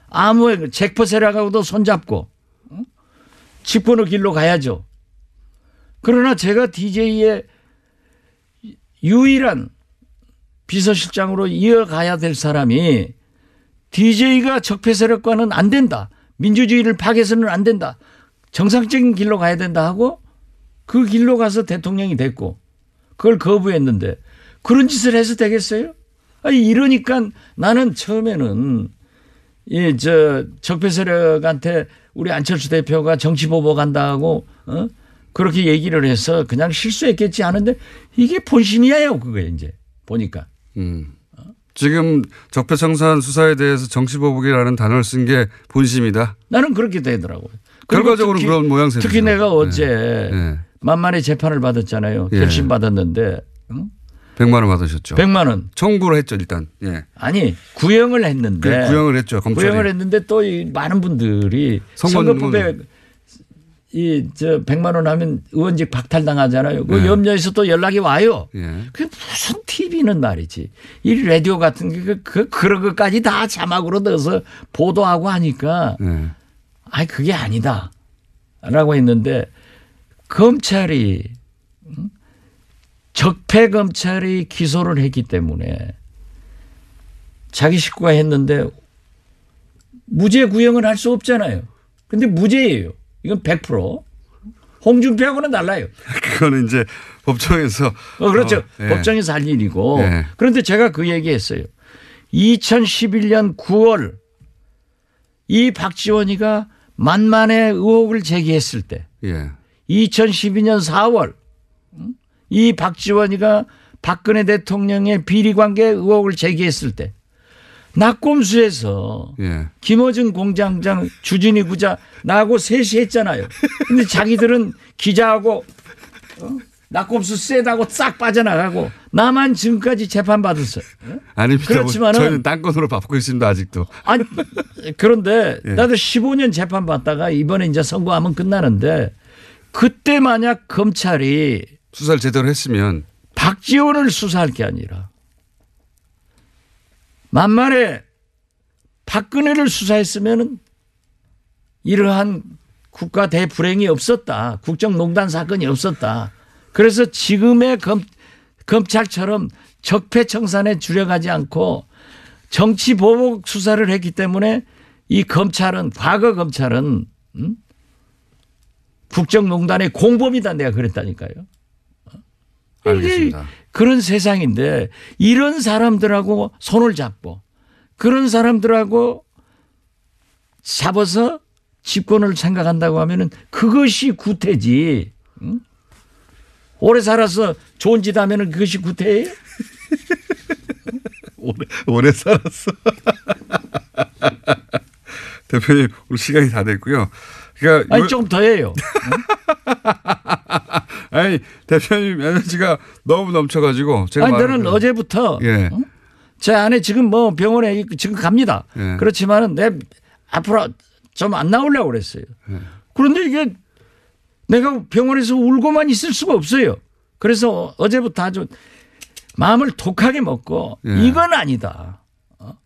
아무의 잭퍼 세력하고도 손잡고 집권의 길로 가야죠. 그러나 제가 DJ의 유일한 비서실장으로 이어가야 될 사람이 DJ가 적폐 세력과는 안 된다. 민주주의를 파괴해서는 안 된다. 정상적인 길로 가야 된다 하고 그 길로 가서 대통령이 됐고 그걸 거부했는데 그런 짓을 해서 되겠어요? 이러니까 나는 처음에는 적폐 세력한테 우리 안철수 대표가 정치 보복한다고 그렇게 얘기를 해서 그냥 실수했겠지 하는데 이게 본심이에요. 그거에 이제 보니까. 지금 적폐청산 수사에 대해서 정치보복이라는 단어를 쓴 게 본심이다. 나는 그렇게 되더라고요. 결과적으로 그런 모양새죠. 특히 내가 어제 네. 만만히 재판을 받았잖아요. 예. 결심 받았는데 100만 원 받으셨죠. 100만 원. 청구를 했죠 일단. 예. 아니 구형을 했는데. 구형을 했죠. 검찰이. 구형을 했는데 또 많은 분들이 선거법에 100만 원 하면 의원직 박탈당하잖아요. 그 염려해서 또 연락이 와요. 예. 그게 무슨 TV는 말이지. 이 라디오 같은 게 그런 것까지 다 자막으로 넣어서 보도하고 하니까 그게 아니다. 라고 했는데 검찰이 적폐 검찰이 기소를 했기 때문에 자기 식구가 했는데 무죄 구형을 할 수 없잖아요. 근데 무죄예요. 이건 100%. 홍준표하고는 달라요. 그거는 이제 법정에서. 그렇죠. 법정에서 할 일이고. 그런데 제가 그 얘기했어요. 2011년 9월 이 박지원이가 만만의 의혹을 제기했을 때 2012년 4월 이 박지원이가 박근혜 대통령의 비리관계 의혹을 제기했을 때 낙곰수에서 김어준 공장장 주진희 부자 나하고 셋이 했잖아요. 근데 자기들은 기자하고 낙곰수 세다고 싹 빠져나가고 나만 지금까지 재판받았어요. 아닙니다. 그렇지만은 저희는 딴 건으로 바꾸고 있습니다. 아직도. 아니 그런데 나도 15년 재판받다가 이번에 이제 선고하면 끝나는데 그때 만약 검찰이 수사를 제대로 했으면 박지원을 수사할 게 아니라 만만에 박근혜를 수사했으면 이러한 국가 대불행이 없었다. 국정농단 사건이 없었다. 그래서 지금의 검찰처럼 적폐청산에 주력하지 않고 정치보복 수사를 했기 때문에 이 검찰은 과거 검찰은 국정농단의 공범이다 내가 그랬다니까요. 알겠습니다. 그런 세상인데 이런 사람들하고 손을 잡고 그런 사람들하고 잡아서 집권을 생각한다고 하면은 그것이 구태지. 응? 오래 살아서 좋은 짓 하면은 그것이 구태예요? 오래 살았어. 대표님 오늘 시간이 다 됐고요. 그러니까 아니 조금 더 해요. 아니 대표님 에너지가 너무 넘쳐가지고 제가 아니 저는 어제부터 예. 제 아내 지금 뭐 병원에 지금 갑니다. 예. 그렇지만은 내 앞으로 좀 안 나오려고 그랬어요. 예. 그런데 이게 내가 병원에서 울고만 있을 수가 없어요. 그래서 어제부터 아주 마음을 독하게 먹고 예. 이건 아니다.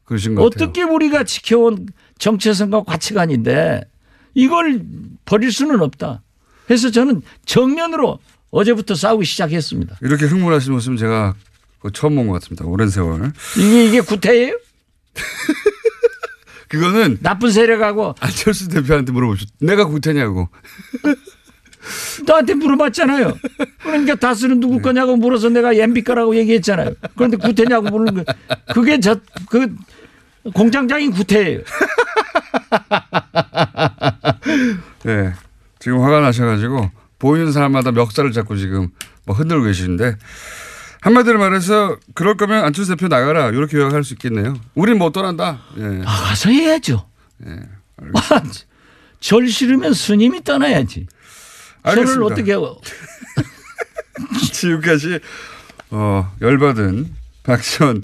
그러신 것 같아요. 어떻게 우리가 지켜온 정체성과 가치관인데 이걸 버릴 수는 없다. 그래서 저는 정면으로 어제부터 싸우기 시작했습니다. 이렇게 흥분하신 모습은 제가 처음 본 것 같습니다. 오랜 세월. 이게 구태예요? 그거는 나쁜 세력하고 안철수 대표한테 물어보셨. 내가 구태냐고. 나한테 물어봤잖아요. 그러니까 다스는 누구 거냐고 물어서 내가 MB 거라고 얘기했잖아요. 그런데 구태냐고 물는 거. 그게 그 공장장인 구태예요. 네. 지금 화가 나셔가지고 보이는 사람마다 멱살을 잡고 지금 뭐 흔들고 계시는데 한마디로 말해서 그럴 거면 안철수 대표 나가라 이렇게 요약할 수 있겠네요. 우린 못 떠난다. 예. 가서 해야죠. 예. 절 싫으면 스님이 떠나야지. 알겠습니다. 저를 어떻게 지금까지 열받은 박지원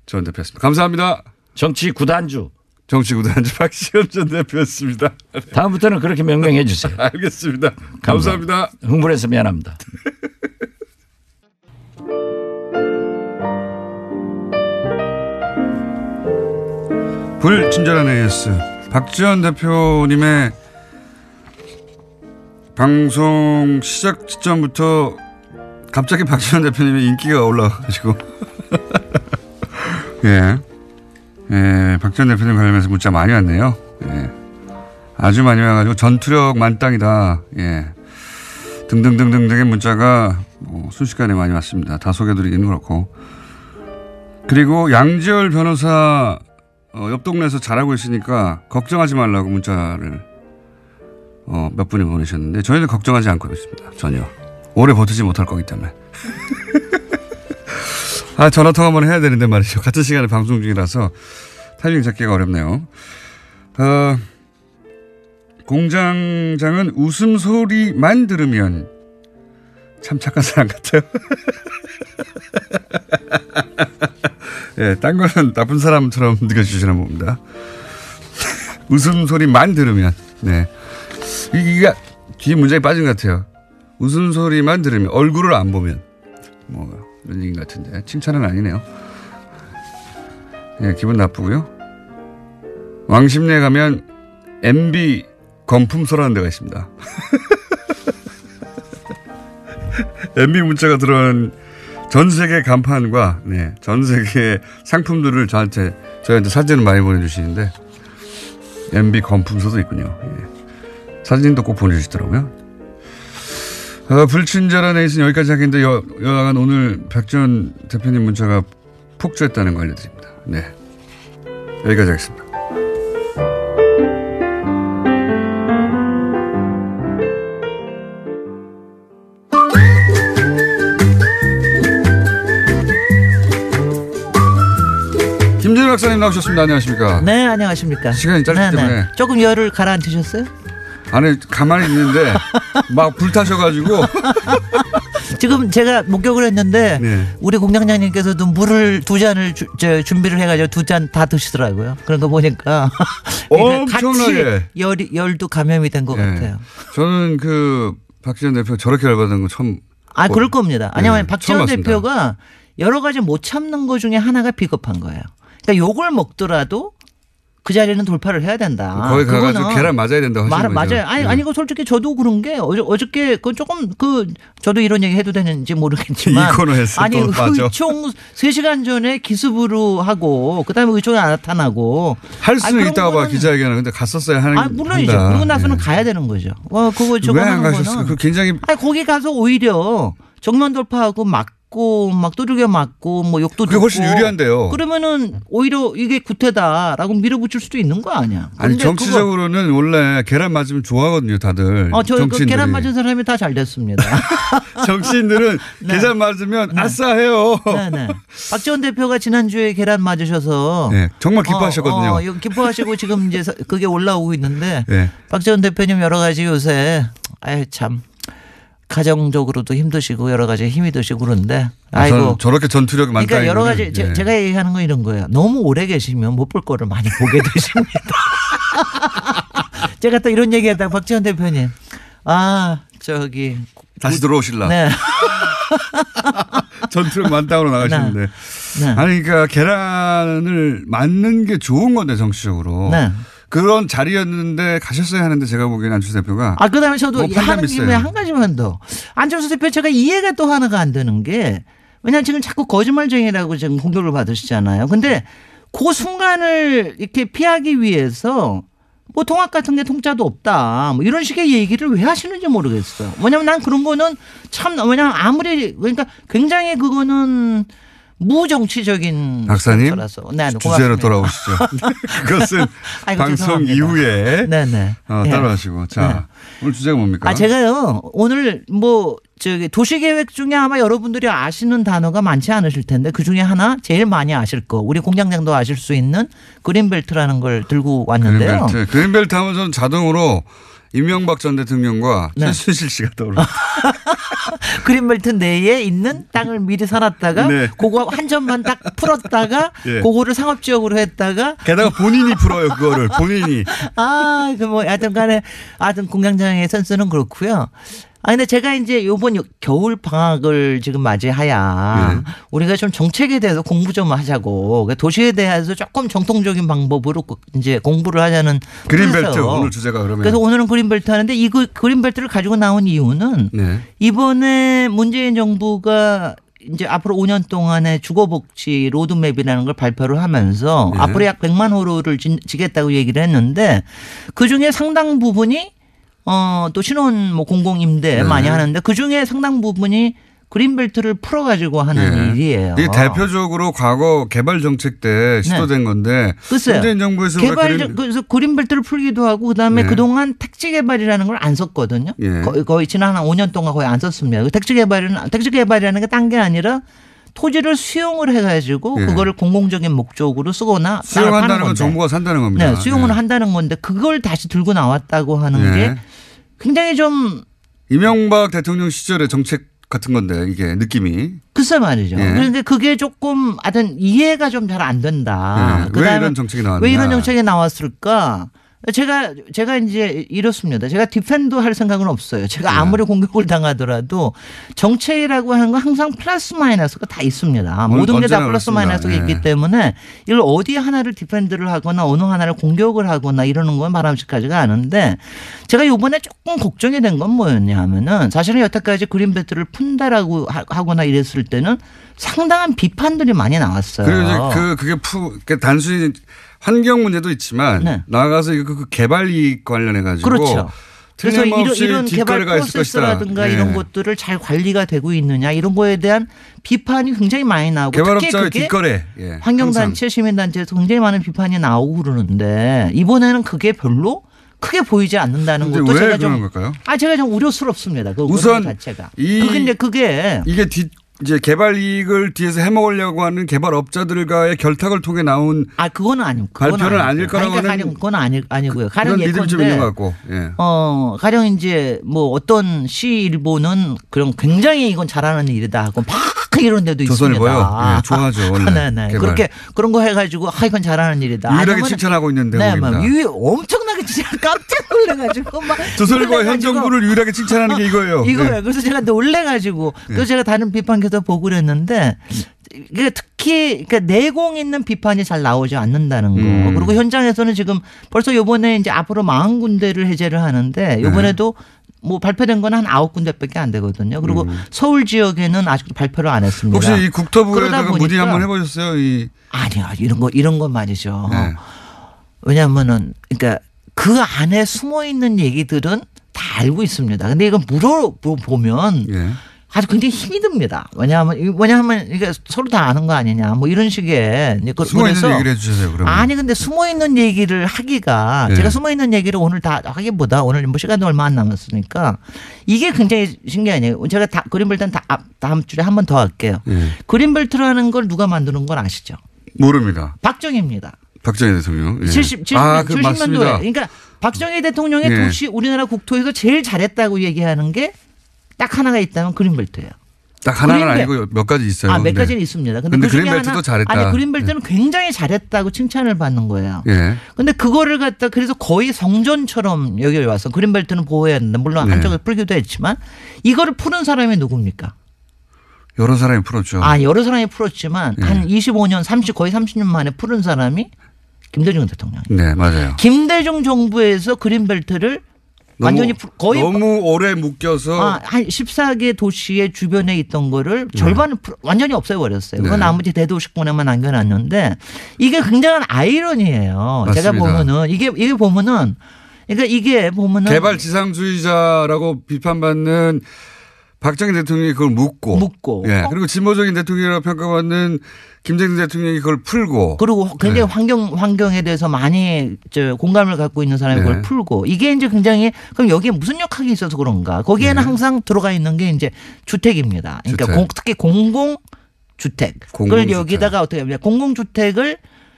전 대표였습니다. 감사합니다. 정치 구단주. 정치구단주 박지원 전 대표였습니다. 다음부터는 그렇게 명명해 주세요. 알겠습니다. 감사합니다. 흥분해서 미안합니다. 불친절한 AS 박지원 대표님의 방송 시작 시점부터 갑자기 박지원 대표님의 인기가 올라가지고 예. 예, 박지원 대표님 관련해서 문자 많이 왔네요. 예. 아주 많이 와가지고 전투력 만땅이다. 예. 등등등등등의 문자가 순식간에 많이 왔습니다. 다 소개해드리기는 그렇고. 그리고 양지열 변호사 옆 동네에서 잘하고 있으니까 걱정하지 말라고 문자를 몇 분이 보내셨는데 저희는 걱정하지 않고 있습니다. 전혀. 오래 버티지 못할 거기 때문에. 전화통화 한번 해야 되는데 말이죠. 같은 시간에 방송 중이라서 타이밍 잡기가 어렵네요. 공장장은 웃음소리만 들으면 참 착한 사람 같아요. 예, 딴 거는 나쁜 사람처럼 느껴지시나 봅니다. 웃음소리만 들으면, 네. 이게 뒤에 문장이 빠진 것 같아요. 웃음소리만 들으면, 얼굴을 안 보면. 뭐, 이런 얘기 같은데. 칭찬은 아니네요. 예, 기분 나쁘고요. 왕십리에 가면 MB 건품소라는 데가 있습니다. MB 문자가 들어온 전 세계 간판과 네, 전 세계 상품들을 저희한테 사진을 많이 보내주시는데 MB 건품소도 있군요. 예. 사진도 꼭 보내주시더라고요. 불친절한 에이스는 여기까지 하겠는데 여하간 오늘 박지원 대표님 문자가 폭주했다는 거 알려드립니다. 네, 여기까지 하겠습니다. 김진우 박사님 나오셨습니다. 안녕하십니까? 네, 안녕하십니까? 시간이 짧기 때문에 조금 열을 가라앉으셨어요? 아니 가만히 있는데 막 불타셔가지고 지금 제가 목격을 했는데 네. 우리 공장장님께서도 물을 2잔을 준비를 해가지고 2잔 다 드시더라고요. 그런 거 보니까 엄청나게 같이 열도 감염이 된 것 네. 같아요. 저는 그 박지원 대표 저렇게 열받은 거 처음. 그럴 겁니다. 아니면 네, 박지원 대표가 여러 가지 못 참는 것 중에 하나가 비겁한 거예요. 그러니까 욕을 먹더라도 그 자리는 돌파를 해야 된다. 거기 가가지고 계란 맞아야 된다고 하시는 거죠. 맞아요. 아니 이거 솔직히 저도 그런 게 어저께 그 조금 저도 이런 얘기 해도 되는지 모르겠지만 이 코너에서 아니 또 빠져. 의총 3시간 전에 기습으로 하고 그다음에 의총에 안 나타나고 할 수는 있다가 봐 기자회견은 근데 갔었어야 하는. 물론이죠. 그러고 나서는 가야 되는 거죠. 그거 저거 왜 안 하는 가셨어요? 거는 그 굉장히. 거기 가서 오히려 정면 돌파하고 막고 막 두들겨 맞고 뭐 욕도 그게 듣고 훨씬 유리한데요. 그러면은 오히려 이게 구태다라고 밀어붙일 수도 있는 거 아니야. 아니 정치적으로는 원래 계란 맞으면 좋아하거든요, 다들. 저 정치인들이. 계란 맞은 사람이 다 잘 됐습니다. 정치인들은 네. 계란 맞으면 아싸해요. 네네. 박지원 대표가 지난주에 계란 맞으셔서 네, 정말 기뻐하셨거든요. 이거 기뻐하시고 지금 이제 그게 올라오고 있는데 네. 박지원 대표님 여러 가지 요새 참 가정적으로도 힘드시고 여러 가지 힘이 드시고 그런데 저는 저렇게 전투력이 많다. 그러니까 여러 가지 예. 제가 얘기하는 건 이런 거예요. 너무 오래 계시면 못 볼 거를 많이 보게 되십니다. 제가 또 이런 얘기하다가 박지원 대표님 다시 들어오실라. 네. 전투력 많다고 나가시는데. 네. 아니 그러니까 계란을 맞는 게 좋은 건데 정치적으로. 네. 그런 자리였는데 가셨어야 하는데 제가 보기에는 안철수 대표가. 그다음에 저도 뭐 하는 김에 한 가지만 더. 안철수 대표 제가 이해가 또 하나가 안 되는 게 왜냐하면 지금 자꾸 거짓말쟁이라고 지금 공격을 받으시잖아요. 근데 그 순간을 이렇게 피하기 위해서 뭐 통합 같은 게 통짜도 없다. 뭐 이런 식의 얘기를 왜 하시는지 모르겠어요. 왜냐하면 난 그런 거는 왜냐하면 아무리 그러니까 굉장히 그거는 무정치적인 박사님 거라서. 네, 주제로 돌아오시죠. 그것은 방송 죄송합니다. 이후에 네네. 따라하시고. 자, 오늘 주제가 뭡니까? 제가요 오늘 도시계획 중에 아마 여러분들이 아시는 단어가 많지 않으실 텐데 그 중에 하나 제일 많이 아실 거 우리 공장장도 아실 수 있는 그린벨트라는 걸 들고 왔는데요. 그린벨트 하면 저는 자동으로 이명박 전 대통령과 최순실 씨가 떠오릅니다. 그린벨트 내에 있는 땅을 미리 사놨다가 그거 한 점만 딱 풀었다가 그거를 상업지역으로 했다가 게다가 본인이 풀어요 그거를 본인이. 하여튼 공장장의 센스는 그렇고요. 근데 제가 이제 요번 겨울 방학을 지금 맞이하야 우리가 좀 정책에 대해서 공부 좀 하자고 도시에 대해서 조금 정통적인 방법으로 이제 공부를 하자는 그린벨트 오늘 주제가 그러면. 그래서 오늘은 그린벨트 하는데 이 그린벨트를 가지고 나온 이유는 이번에 문재인 정부가 이제 앞으로 5년 동안의 주거복지 로드맵이라는 걸 발표를 하면서 앞으로 약 100만 호를 지겠다고 얘기를 했는데 그중에 상당 부분이 또 신혼 공공임대 많이 하는데 그 중에 상당 부분이 그린벨트를 풀어가지고 하는 일이에요. 이게 대표적으로 과거 개발 정책 때 시도된 건데. 글쎄요. 문재인 정부에서 그래서 그린벨트를 풀기도 하고 그다음에 그동안 택지 개발이라는 걸 안 썼거든요. 거의 지난 한 5년 동안 거의 안 썼습니다. 택지 개발이라는 게 딴 게 아니라 토지를 수용을 해가지고 그거를 공공적인 목적으로 쓰거나 수용한다는 건 정부가 산다는 겁니다. 네, 수용을 한다는 건데 그걸 다시 들고 나왔다고 하는 게 굉장히 좀 이명박 대통령 시절의 정책 같은 건데 이게 느낌이. 글쎄 말이죠. 그런데 그게 조금 하여튼 이해가 좀 잘 안 된다. 왜 이런 정책이 나왔나. 왜 이런 정책이 나왔을까? 제가 이제 이렇습니다. 제가 디펜드 할 생각은 없어요. 제가 아무리 공격을 당하더라도 정책이라고 하는 건 항상 플러스 마이너스가 다 있습니다. 모든 게 다 플러스 마이너스가 있기 때문에 이걸 어디 하나를 디펜드를 하거나 어느 하나를 공격을 하거나 이러는 건 바람직하지가 않은데 제가 이번에 조금 걱정이 된 건 뭐였냐 하면은 사실은 여태까지 그린벨트를 푼다라고 하거나 이랬을 때는 상당한 비판들이 많이 나왔어요. 그리고 그게 단순히 환경 문제도 있지만 나아가서 그 개발 이익 관련해 가지고 그렇죠. 그래서 이런 개발 뒷거래가 있을 것이다. 프로세스라든가 이런 것들을 잘 관리가 되고 있느냐 이런 거에 대한 비판이 굉장히 많이 나오고 개발업자의 뒷거래. 환경단체 시민단체에서 굉장히 많은 비판이 나오고 그러는데 이번에는 그게 별로 크게 보이지 않는다는 것도 왜 제가 그런 걸까요? 제가 좀 우려스럽습니다. 우선 자체가. 그게 이제 개발 이익을 뒤에서 해먹으려고 하는 개발업자들과의 결탁을 통해 나온 그거는 아니고 발표는 아닐 거라고 하는 그건 아니고요. 가령 믿음이 좀 있는 것 같고. 가령 이제 뭐 어떤 시일보는 그런 굉장히 이건 잘하는 일이다 하고 막 이런 데도 있습니다. 조선일보요. 좋아하죠. 원래. 네. 그렇게 그런 거 해가지고 이건 잘하는 일이다. 유일하게 칭찬하고 있는데. 엄청나게 진짜 깜짝 놀래가지고 막 조선일보가 현 정부를 유일하게 칭찬하는 게 이거예요. 그래서 제가 놀래가지고 그래서 제가 다른 비판 계속 보고 그랬는데 특히 내공 있는 비판이 잘 나오지 않는다는 거. 그리고 현장에서는 지금 벌써 이번에 이제 앞으로 40군데를 해제를 하는데 이번에도 뭐 발표된 건 한 9군데밖에 안 되거든요. 그리고 서울 지역에는 아직도 발표를 안 했습니다. 혹시 이 국토부에다가 문의 한번 해보셨어요? 아니요, 이런 건 말이죠. 왜냐하면은 그러니까 그 안에 숨어 있는 얘기들은 다 알고 있습니다. 근데 이거 물어보면 아주 굉장히 힘이 듭니다. 왜냐하면 이게 서로 다 아는 거 아니냐 뭐 이런 식의 숨어 있는 얘기를 해주세요. 그러면. 아니 근데 숨어 있는 얘기를 하기가 네. 제가 숨어 있는 얘기를 오늘 다 하기보다 오늘 뭐 시간도 얼마 안 남았으니까 이게 굉장히 신기하네요. 제가 그린벨트는 다음 주에 한 번 더 할게요. 네. 그린벨트라는 걸 누가 만드는 건 아시죠? 모릅니다. 박정희입니다. 박정희 대통령. 예. 70년도에. 맞습니다. 그러니까 박정희 대통령의 예. 도시 우리나라 국토에서 제일 잘했다고 얘기하는 게 딱 하나가 있다면 그린벨트예요. 딱 하나는 아니고 몇 가지 있어요. 몇 가지는 있습니다. 근데 그 중에 그린벨트도 잘했다. 아니 그린벨트는 굉장히 잘했다고 칭찬을 받는 거예요. 예. 근데 그거를 갖다 그래서 거의 성전처럼 여기 와서 그린벨트는 보호해야 된다. 물론 네. 한쪽을 풀기도 했지만 이거를 푸는 사람이 누굽니까? 여러 사람이 풀었죠. 여러 사람이 풀었지만 한 25년, 거의 30년 만에 푸른 사람이 김대중 대통령이에요. 네, 맞아요. 김대중 정부에서 그린벨트를 완전히 거의 너무 오래 묶여서 한 14개 도시의 주변에 있던 거를 절반을 완전히 없애버렸어요. 그건 네. 나머지 대도시권에만 남겨놨는데 이게 굉장한 아이러니예요. 맞습니다. 제가 보면은 이게 보면은 그러니까 이게 보면은 개발 지상주의자라고 비판받는 박정희 대통령이 그걸 묻고 예. 그리고 진보적인 대통령이라고 평가받는 김대중 대통령이 그걸 풀고 그리고 굉장히 네. 환경에 대해서 많이 공감을 갖고 있는 사람이 네. 그걸 풀고 이게 이제 굉장히 그럼 여기에 무슨 역학이 있어서 그런가 거기에는 네. 항상 들어가 있는 게 이제 주택입니다. 그러니까 주택. 특히 공공주택. 그걸 여기다가 어떻게 하면 공공주택을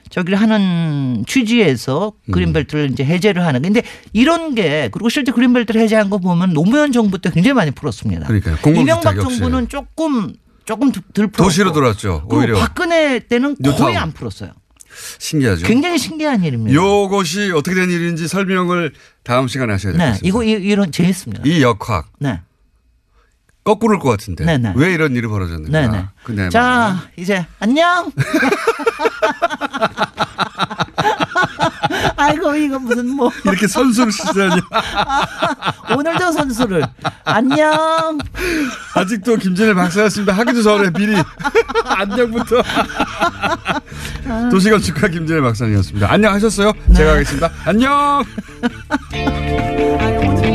저기를 하는 취지에서 그린벨트를 이제 해제를 하는. 근데 이런 게 그리고 실제 그린벨트를 해제한 거 보면 노무현 정부 때 굉장히 많이 풀었습니다. 그러니까요. 공공주택 이명박 역시. 정부는 조금 덜 풀었고. 도시로 들어왔죠. 그리고 오히려. 박근혜 때는 거의 뉴타운. 안 풀었어요. 신기하죠. 굉장히 신기한 일입니다. 이것이 어떻게 된 일인지 설명을 다음 시간에 하셔야 될 것 네, 같습니다. 이런 재밌습니다. 이 역학. 네. 거꾸로일 것 같은데. 네네. 왜 이런 일이 벌어졌는가. 네네. 근데 자, 이제 안녕. 아이고 이거 무슨 뭐 이렇게 선수를 쓰다니. 오늘도 선수를 안녕. 아직도 김진애 박사였습니다. 하기도 전에 미리 안녕부터. 도시건축가 김진애 박사님이었습니다. 안녕하셨어요? 네. 제가 하겠습니다. 안녕. 아유, 오늘